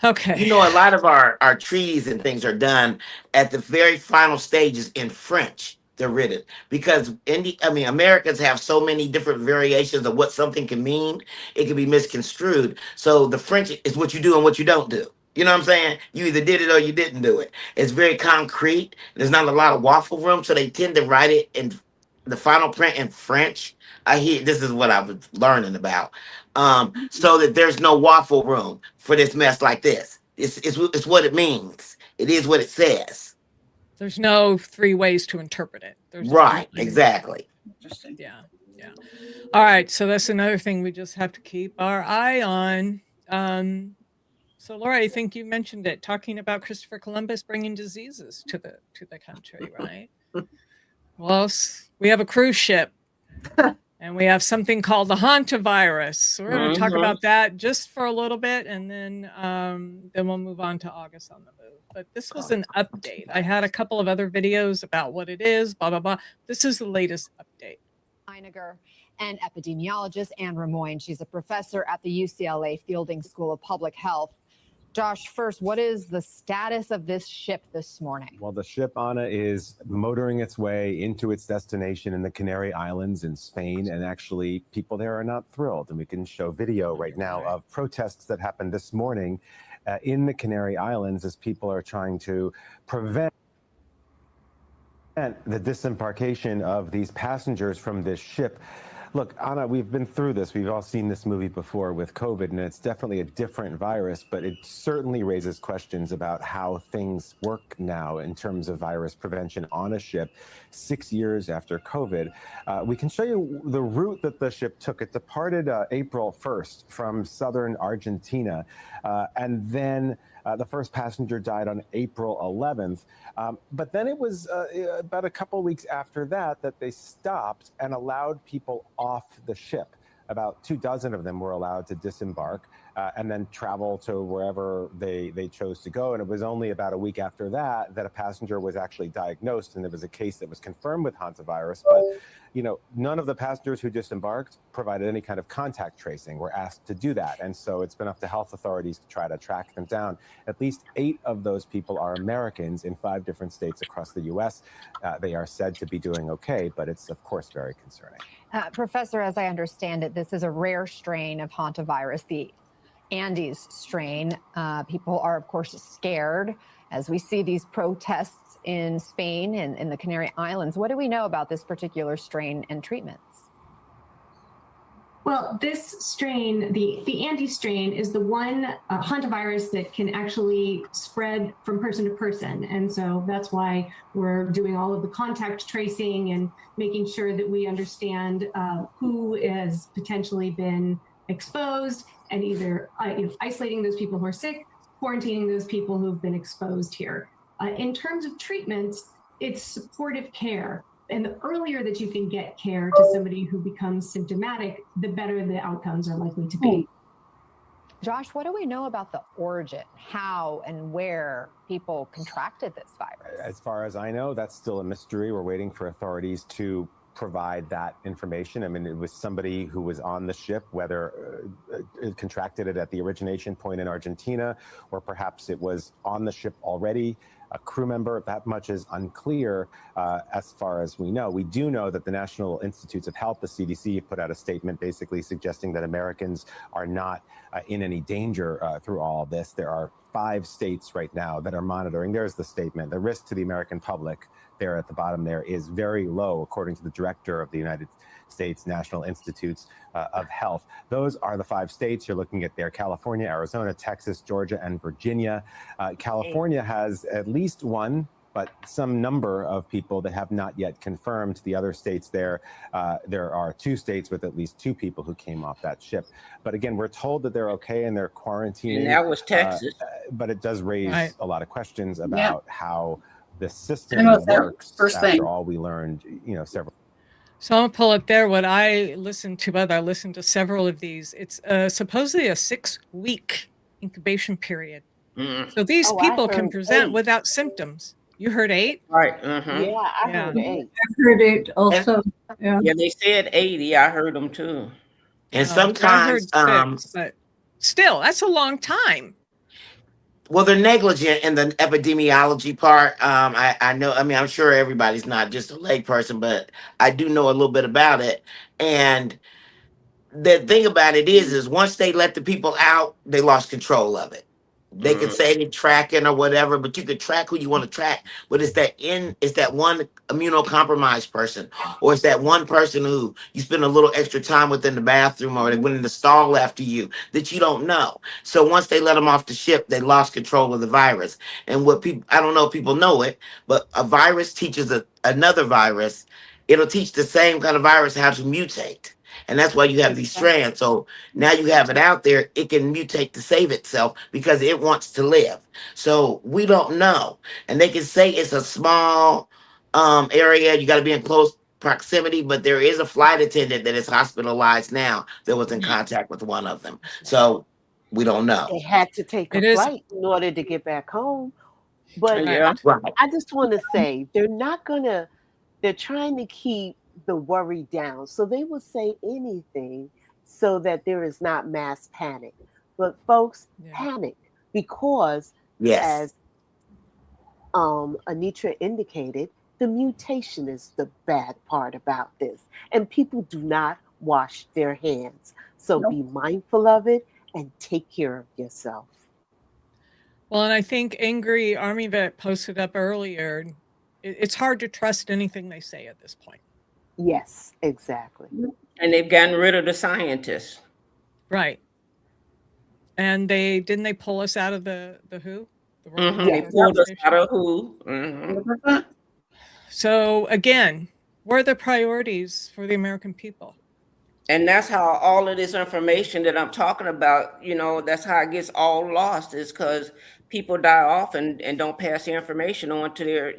Okay. A lot of our treaties and things are done at the very final stages in French. They're written because Americans have so many different variations of what something can mean. It can be misconstrued. So the French is what you do and what you don't do. You know what I'm saying? You either did it or you didn't do it. It's very concrete. There's not a lot of waffle room, so they tend to write it in the final print in French. This is what I was learning about. So that there's no waffle room for this mess like this. It's what it means. It is what it says. There's no three ways to interpret it. Exactly. Interesting. Yeah. All right. So that's another thing we just have to keep our eye on. So Laura, I think you mentioned it, talking about Christopher Columbus bringing diseases to the country, right? Well, we have a cruise ship. And we have something called the Hantavirus. So we're going to talk about that just for a little bit, and then we'll move on to August on the Move. But this was an update. I had a couple of other videos about what it is, blah, blah, blah. This is the latest update. Einiger and epidemiologist Anne Ramoyne. She's a professor at the UCLA Fielding School of Public Health. Josh, first, what is the status of this ship this morning? Well, the ship, Anna, is motoring its way into its destination in the Canary Islands in Spain. And actually, people there are not thrilled. And we can show video right now of protests that happened this morning in the Canary Islands as people are trying to prevent the disembarkation of these passengers from this ship. Look, Anna, we've been through this. We've all seen this movie before with COVID, and it's definitely a different virus, but it certainly raises questions about how things work now in terms of virus prevention on a ship 6 years after COVID. We can show you the route that the ship took. It departed April 1st from southern Argentina, and then the first passenger died on April 11th. But then it was about a couple weeks after that they stopped and allowed people off the ship. About 24 of them were allowed to disembark and then travel to wherever they chose to go. And it was only about a week after that a passenger was actually diagnosed, and there was a case that was confirmed with hantavirus. But none of the passengers who disembarked provided any kind of contact tracing. Were asked to do that. And so it's been up to health authorities to try to track them down. At least 8 of those people are Americans in 5 different states across the U.S. They are said to be doing okay, but it's, of course, very concerning. Professor, as I understand it, this is a rare strain of hantavirus, the Andes strain. People are, of course, scared as we see these protests in Spain and in the Canary Islands. What do we know about this particular strain and treatments? Well, this strain, the Andes strain, is the one hantavirus that can actually spread from person to person. And so that's why we're doing all of the contact tracing and making sure that we understand who has potentially been exposed, and either isolating those people who are sick, quarantining those people who've been exposed here. In terms of treatments, it's supportive care. And the earlier that you can get care to somebody who becomes symptomatic, the better the outcomes are likely to be. Josh, what do we know about the origin, how and where people contracted this virus? As far as I know, that's still a mystery. We're waiting for authorities to provide that information. I mean, it was somebody who was on the ship, whether contracted it at the origination point in Argentina, or perhaps it was on the ship already, a crew member. That much is unclear as far as we know. We do know that the National Institutes of Health, the CDC, put out a statement basically suggesting that Americans are not in any danger through all of this. There are 5 states right now that are monitoring. There's the statement. The risk to the American public there at the bottom there is very low, according to the director of the United States National Institutes of Health. Those are the 5 states you're looking at there: California, Arizona, Texas, Georgia, and Virginia. California has at least one, but some number of people that have not yet confirmed. The other states there are 2 states with at least 2 people who came off that ship. But again, we're told that they're okay and they're quarantining. And that was Texas. But it does raise Right. a lot of questions about how the system I know, that works first after thing. all we learned, several. So I'll pull up there what I listened to, but I listened to several of these. It's supposedly a 6-week incubation period. So these people can heard present 8. without symptoms. You heard 8? Right. Yeah, I heard 8. I heard it also. Yeah. Yeah, they said 80. I heard them too. And I heard sometimes, 6, but still, that's a long time. well, they're negligent in the epidemiology part. I know, I mean, I'm sure everybody's not just a lay person, but I do know a little bit about it. And the thing about it is once they let the people out, they lost control of it. They could say they're tracking or whatever, but you could track who you want to track. But it's that one immunocompromised person, or it's that one person who you spend a little extra time with in the bathroom, or they went in the stall after you that you don't know. So once they let them off the ship, they lost control of the virus. And what people, I don't know if people know it, but a virus teaches another virus. It'll teach the same kind of virus how to mutate. And that's why you have these strands. So now you have it out there, it can mutate to save itself because it wants to live. So we don't know. And they can say it's a small area, you got to be in close proximity, but there is a flight attendant that is hospitalized now that was in contact with one of them. So we don't know. They had to take a flight in order to get back home. But I just want to say, they're trying to keep the worry down. So they will say anything so that there is not mass panic. But folks, panic because, as Anitra indicated, the mutation is the bad part about this. And people do not wash their hands. So be mindful of it and take care of yourself. Well, and I think Angry Army Vet posted up earlier, it's hard to trust anything they say at this point. Yes, exactly. And they've gotten rid of the scientists. Right. And they pull us out of the WHO? They pulled us out of WHO. So again, what are the priorities for the American people? And that's how all of this information that I'm talking about, that's how it gets all lost, is because people die off and don't pass the information on to their,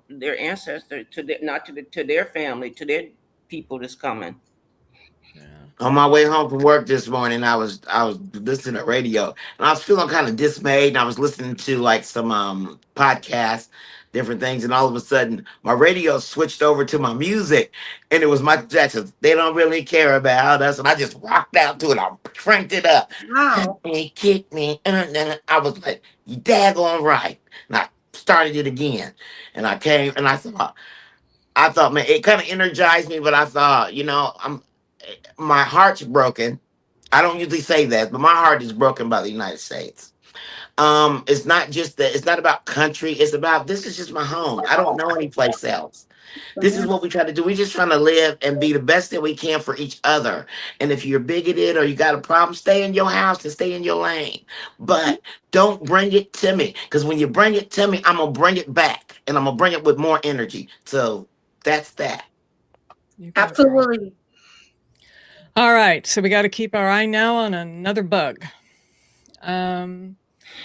their ancestors, to their family, to their people that's coming. On my way home from work this morning, I was listening to radio, and I was feeling kind of dismayed. And I was listening to like some podcasts, different things, and all of a sudden, my radio switched over to my music, and it was Michael Jackson. They don't really care about us, and I just rocked out to it. I cranked it up. Wow! They kicked me, and I was like, "You daggone right!" And I started it again, and I came, and I thought, man, it kind of energized me, but I thought, my heart's broken. I don't usually say that, but my heart is broken by the United States. It's not just that. It's not about country. It's about, this is just my home. I don't know any place else. This is what we try to do. We're just trying to live and be the best that we can for each other. And if you're bigoted or you got a problem, stay in your house and stay in your lane. But don't bring it to me, because when you bring it to me, I'm going to bring it back, and I'm going to bring it with more energy. So that's that. Absolutely. All right, so we got to keep our eye now on another bug.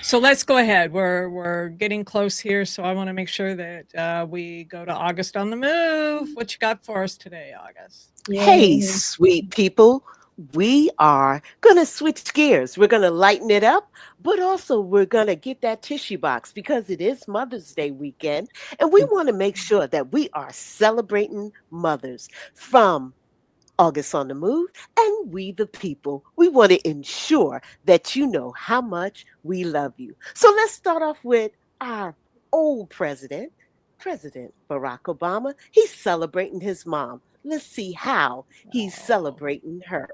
So let's go ahead. We're getting close here, so I want to make sure that we go to August on the Move. What you got for us today, August? Hey, sweet people. we are going to switch gears. We're going to lighten it up, but also we're going to get that tissue box because it is Mother's Day weekend. And we want to make sure that we are celebrating mothers from August on the Move and We the People. We want to ensure that you know how much we love you. So let's start off with our old president, President Barack Obama. He's celebrating his mom. Let's see how he's celebrating her.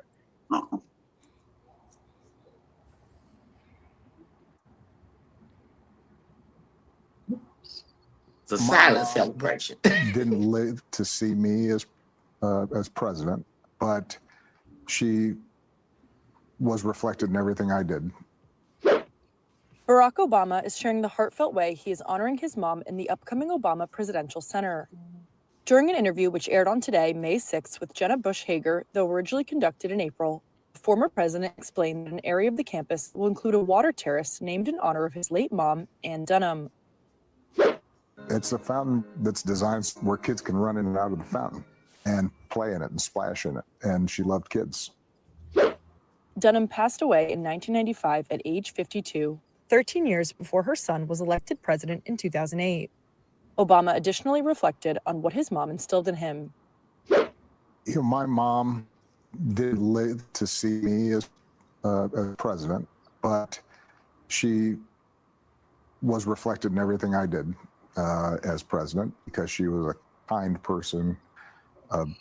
It's a silent celebration. Didn't live to see me as president, but she was reflected in everything I did. Barack Obama is sharing the heartfelt way he is honoring his mom in the upcoming Obama Presidential Center. During an interview which aired on Today, May 6th, with Jenna Bush Hager, though originally conducted in April, the former president explained that an area of the campus will include a water terrace named in honor of his late mom, Ann Dunham. It's a fountain that's designed where kids can run in and out of the fountain and play in it and splash in it. And she loved kids. Dunham passed away in 1995 at age 52, 13 years before her son was elected president in 2008. Obama additionally reflected on what his mom instilled in him. You know, my mom did live to see me as president, but she was reflected in everything I did as president because she was a kind person,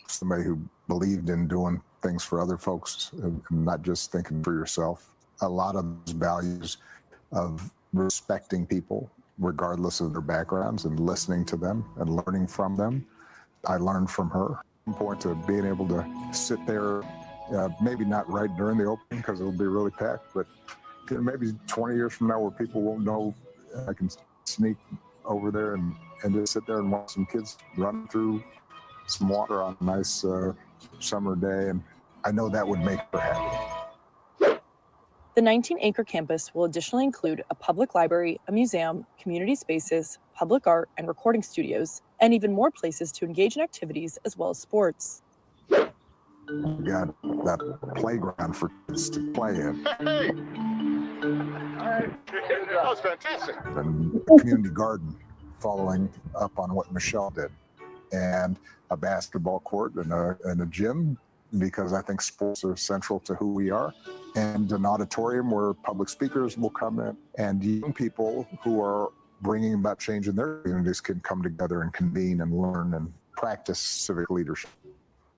somebody who believed in doing things for other folks and not just thinking for yourself. A lot of those values of respecting people, regardless of their backgrounds, and listening to them and learning from them, I learned from her. Important to being able to sit there, maybe not right during the opening because it'll be really packed, but maybe 20 years from now where people won't know, I can sneak over there and just sit there and watch some kids run through some water on a nice summer day, and I know that would make her happy. The 19-acre campus will additionally include a public library, a museum, community spaces, public art, and recording studios, and even more places to engage in activities as well as sports. We got that playground for kids to play in. Hey! All right. That was fantastic. And a community garden following up on what Michelle did. And a basketball court and a gym, because I think sports are central to who we are. And an auditorium where public speakers will come in, and young people who are bringing about change in their communities can come together and convene and learn and practice civic leadership.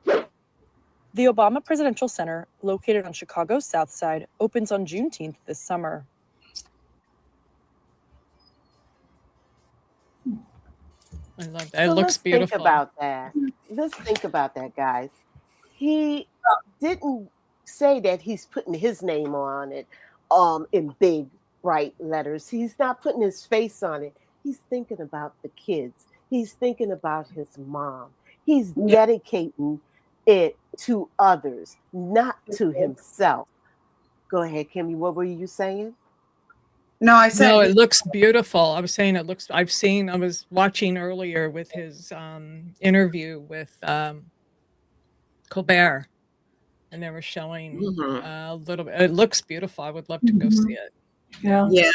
The Obama Presidential Center, located on Chicago's South Side, opens on Juneteenth this summer. I love that. It So looks let's beautiful. think about that. Let's think about that, guys. He didn't say that he's putting his name on it in big, bright letters. He's not putting his face on it. He's thinking about the kids. He's thinking about his mom. He's dedicating it to others, not to himself. Go ahead, Kimmy. What were you saying? No, I said No, it looks beautiful. I was saying it looks, I was watching earlier with his interview with Colbert, and they were showing a little bit. It looks beautiful. I would love to go see it. Yeah. Yeah,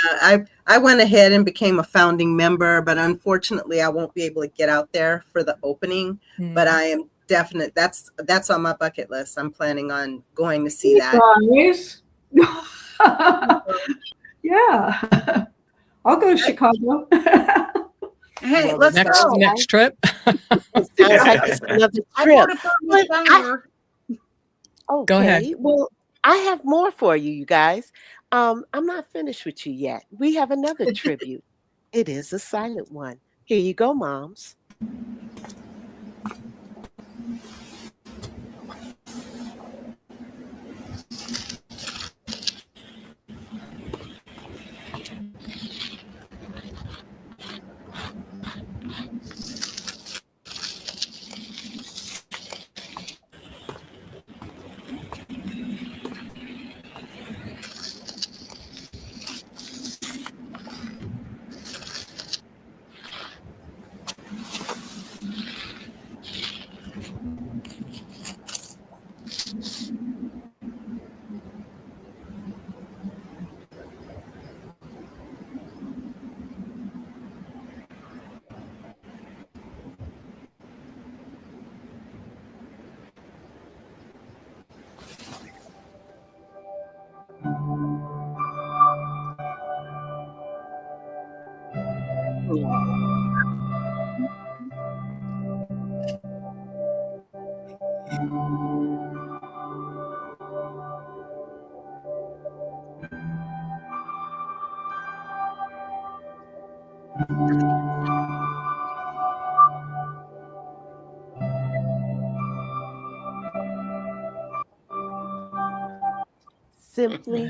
I went ahead and became a founding member, but unfortunately I won't be able to get out there for the opening. But I am definite. That's on my bucket list. I'm planning on going to see that. Guys. Yeah. I'll go to Chicago. Hey, let's go. Next trip. Sounds like it's another trip. Okay. Go ahead. Well, I have more for you, you guys. I'm not finished with you yet. We have another tribute. It is a silent one. Here you go, moms. Simply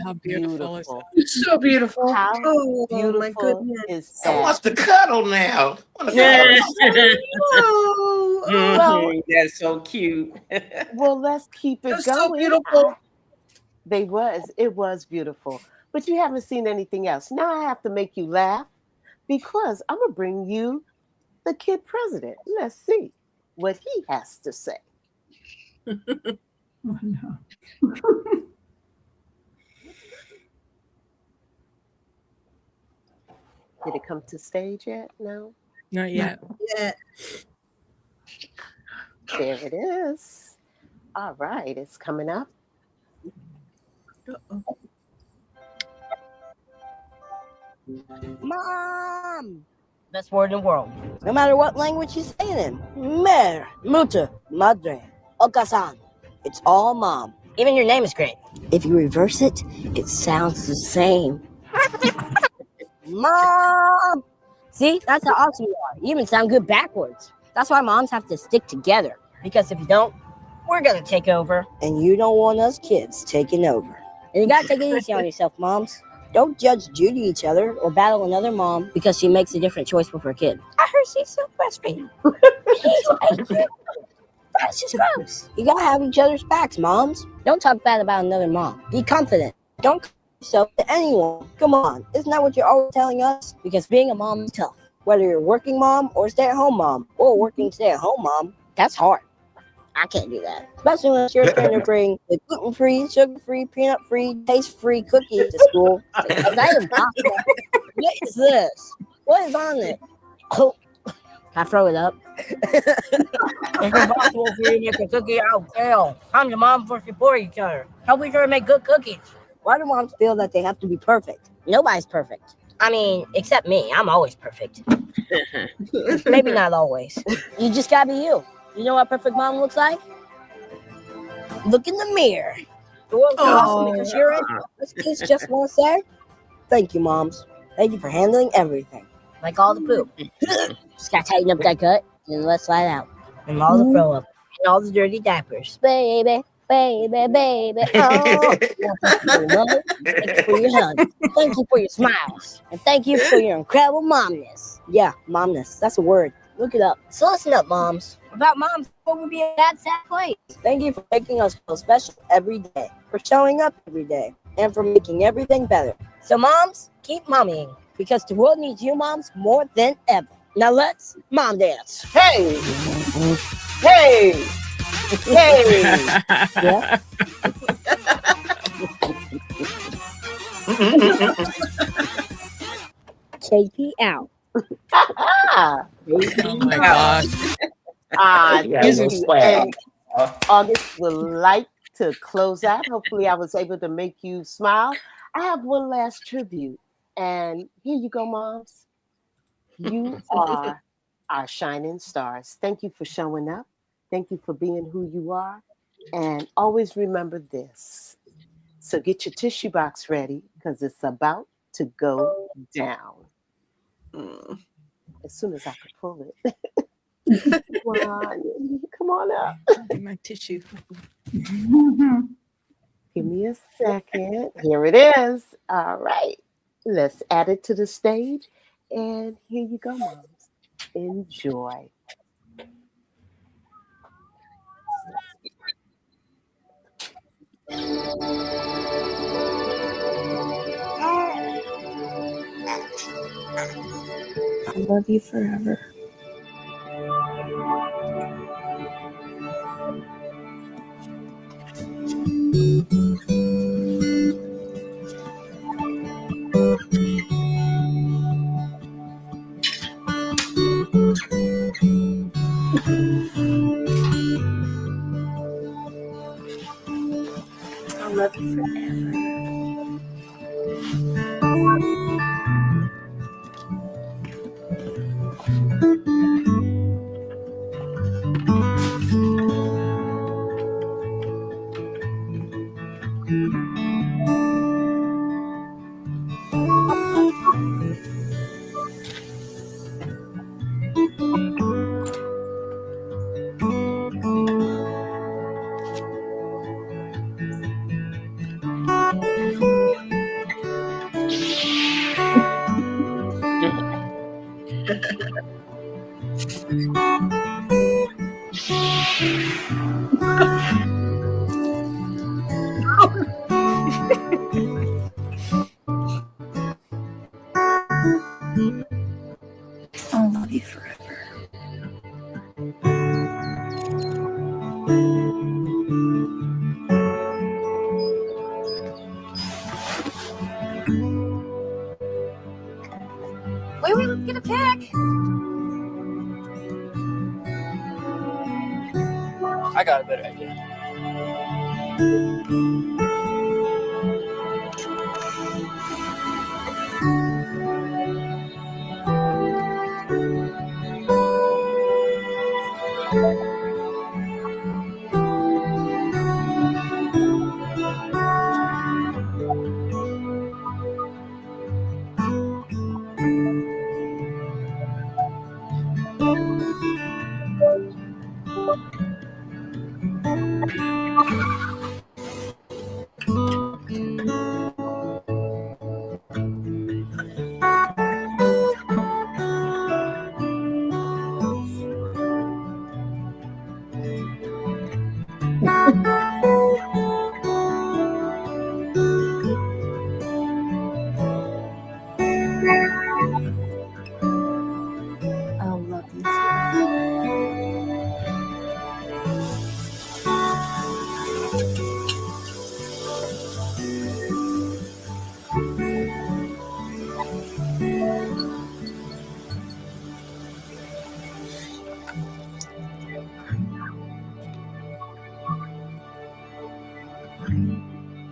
How beautiful is beautiful. It's so beautiful. How Oh my beautiful goodness. is I that? want to cuddle now. I want to Yeah. Well, Mhm, that's so cute. well, let's keep it It's so going. beautiful. It was beautiful. But you haven't seen anything else. Now I have to make you laugh because I'm gonna bring you the kid president. Let's see what he has to say. Oh, no. Did it come to stage yet? No? Not yet. Yeah. There it is. All right, it's coming up. Mom! Best word in the world. No matter what language you say it in. Mer, mutter, madre, okasan. It's all mom. Even your name is great. If you reverse it, it sounds the same. Mom! See, that's how awesome you are. You even sound good backwards. That's why moms have to stick together. Because if you don't, we're gonna take over. And you don't want us kids taking over. And you gotta take it easy on yourself, moms. Don't judge Judy each other or battle another mom because she makes a different choice with her kid. I heard she's still breastfeeding. That's just gross. You gotta have each other's backs, moms. Don't talk bad about another mom. Be confident. Don't compare yourself to anyone. Come on, isn't that what you're always telling us? Because being a mom is tough. Whether you're a working mom or a stay-at-home mom or a working stay-at-home mom, that's hard. I can't do that. Especially when it's your turn to bring the gluten-free, sugar-free, peanut-free, taste-free cookies to school. Is that even possible? What is this? What is on it? Oh, can I throw it up? It's impossible for you to make a cookie out of kale. I'm your mom for support each other. Help each other make good cookies. Why do moms feel that they have to be perfect? Nobody's perfect. I mean, except me. I'm always perfect. Maybe not always. You just gotta be you. You know what a perfect mom looks like? Look in the mirror. The world's awesome because you're in it. This kids just want to say, thank you, moms. Thank you for handling everything. Like all the poop. Just gotta tighten up that gut and let it slide out. And all the throw up. And all the dirty diapers. Baby, baby, baby. Oh, thank you for your love. Thank you for your hugs. Thank you for your smiles. And thank you for your incredible momness. Yeah, momness. That's a word. Look it up. So listen up, moms. Without moms, what would be a bad, sad place? Thank you for making us feel special every day, for showing up every day, and for making everything better. So moms, keep mommying, because the world needs you moms more than ever. Now let's mom dance. Hey! Hey! Hey! Yeah? KP out. Ah, Oh my gosh. thank Using you. swag. And August would like to close out. Hopefully, I was able to make you smile. I have one last tribute, and here you go, moms. You are our shining stars. Thank you for showing up. Thank you for being who you are. And always remember this. So get your tissue box ready because it's about to go down. As soon as I could pull it. Come on up. My tissue. Give me a second. Here it is. All right. Let's add it to the stage. And here you go, moms. Enjoy. I love you forever. I love you forever. Wait, let's get a pick. I got a better idea. I love you.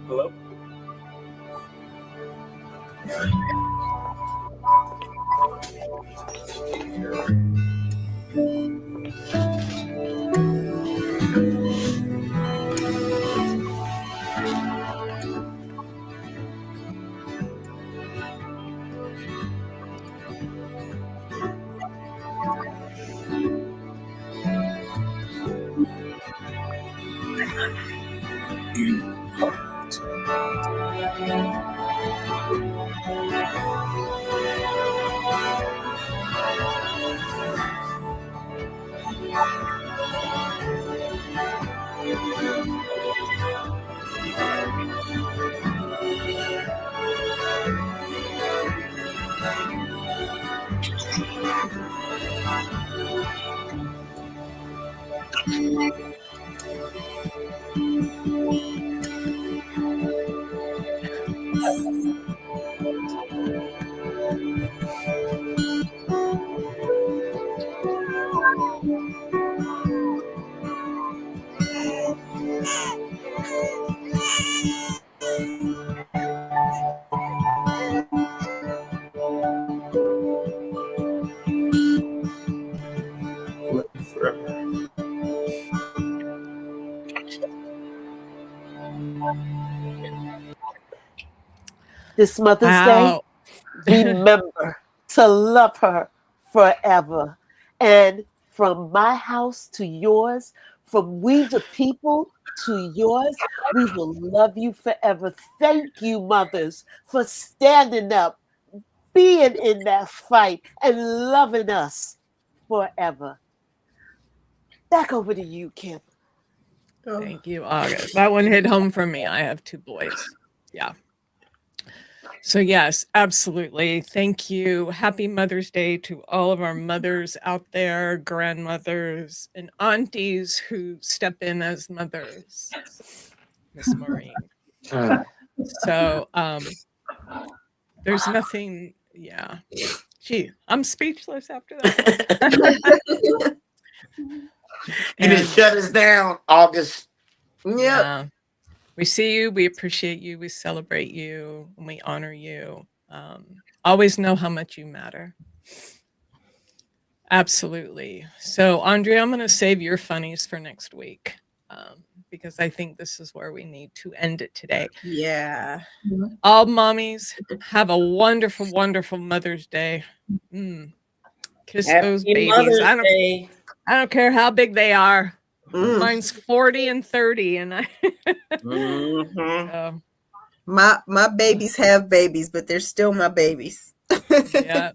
Hello? Forever. This Mother's Wow. Day, remember to love her forever. And from my house to yours, from we the people to yours, we will love you forever. Thank you, mothers, for standing up, being in that fight, and loving us forever. Back over to you, Kim. Thank you, August. That one hit home for me. I have 2 boys. Yeah. So yes, absolutely. Thank you. Happy Mother's Day to all of our mothers out there, grandmothers and aunties who step in as mothers. Miss Maureen. So there's nothing, yeah. Gee, I'm speechless after that. You didn't shut us down, August. Yeah. We see you, we appreciate you, we celebrate you, and we honor you. Always know how much you matter. Absolutely. So, Andrea, I'm going to save your funnies for next week because I think this is where we need to end it today. Yeah. All mommies, have a wonderful, wonderful Mother's Day. Kiss those Happy babies. Mother's Day. I don't care how big they are. Mm. Mine's 40 and 30, and I. So, My babies have babies, but they're still my babies. yeah.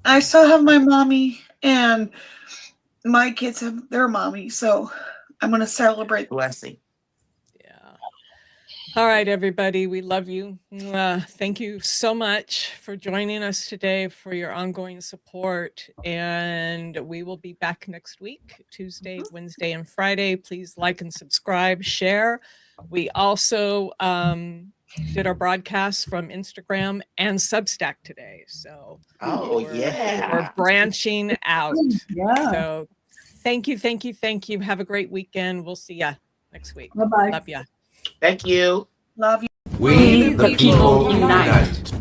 I still have my mommy, and my kids have their mommy, so I'm going to celebrate. Blessing. All right, everybody, we love you. Thank you so much for joining us today, for your ongoing support. And we will be back next week, Tuesday, Wednesday, and Friday. Please like and subscribe, share. We also did our broadcasts from Instagram and Substack today. So Oh, we're branching out. Yeah. So thank you, thank you, thank you. Have a great weekend. We'll see ya next week. Bye-bye. Love ya. Thank you. Love you. We the people unite.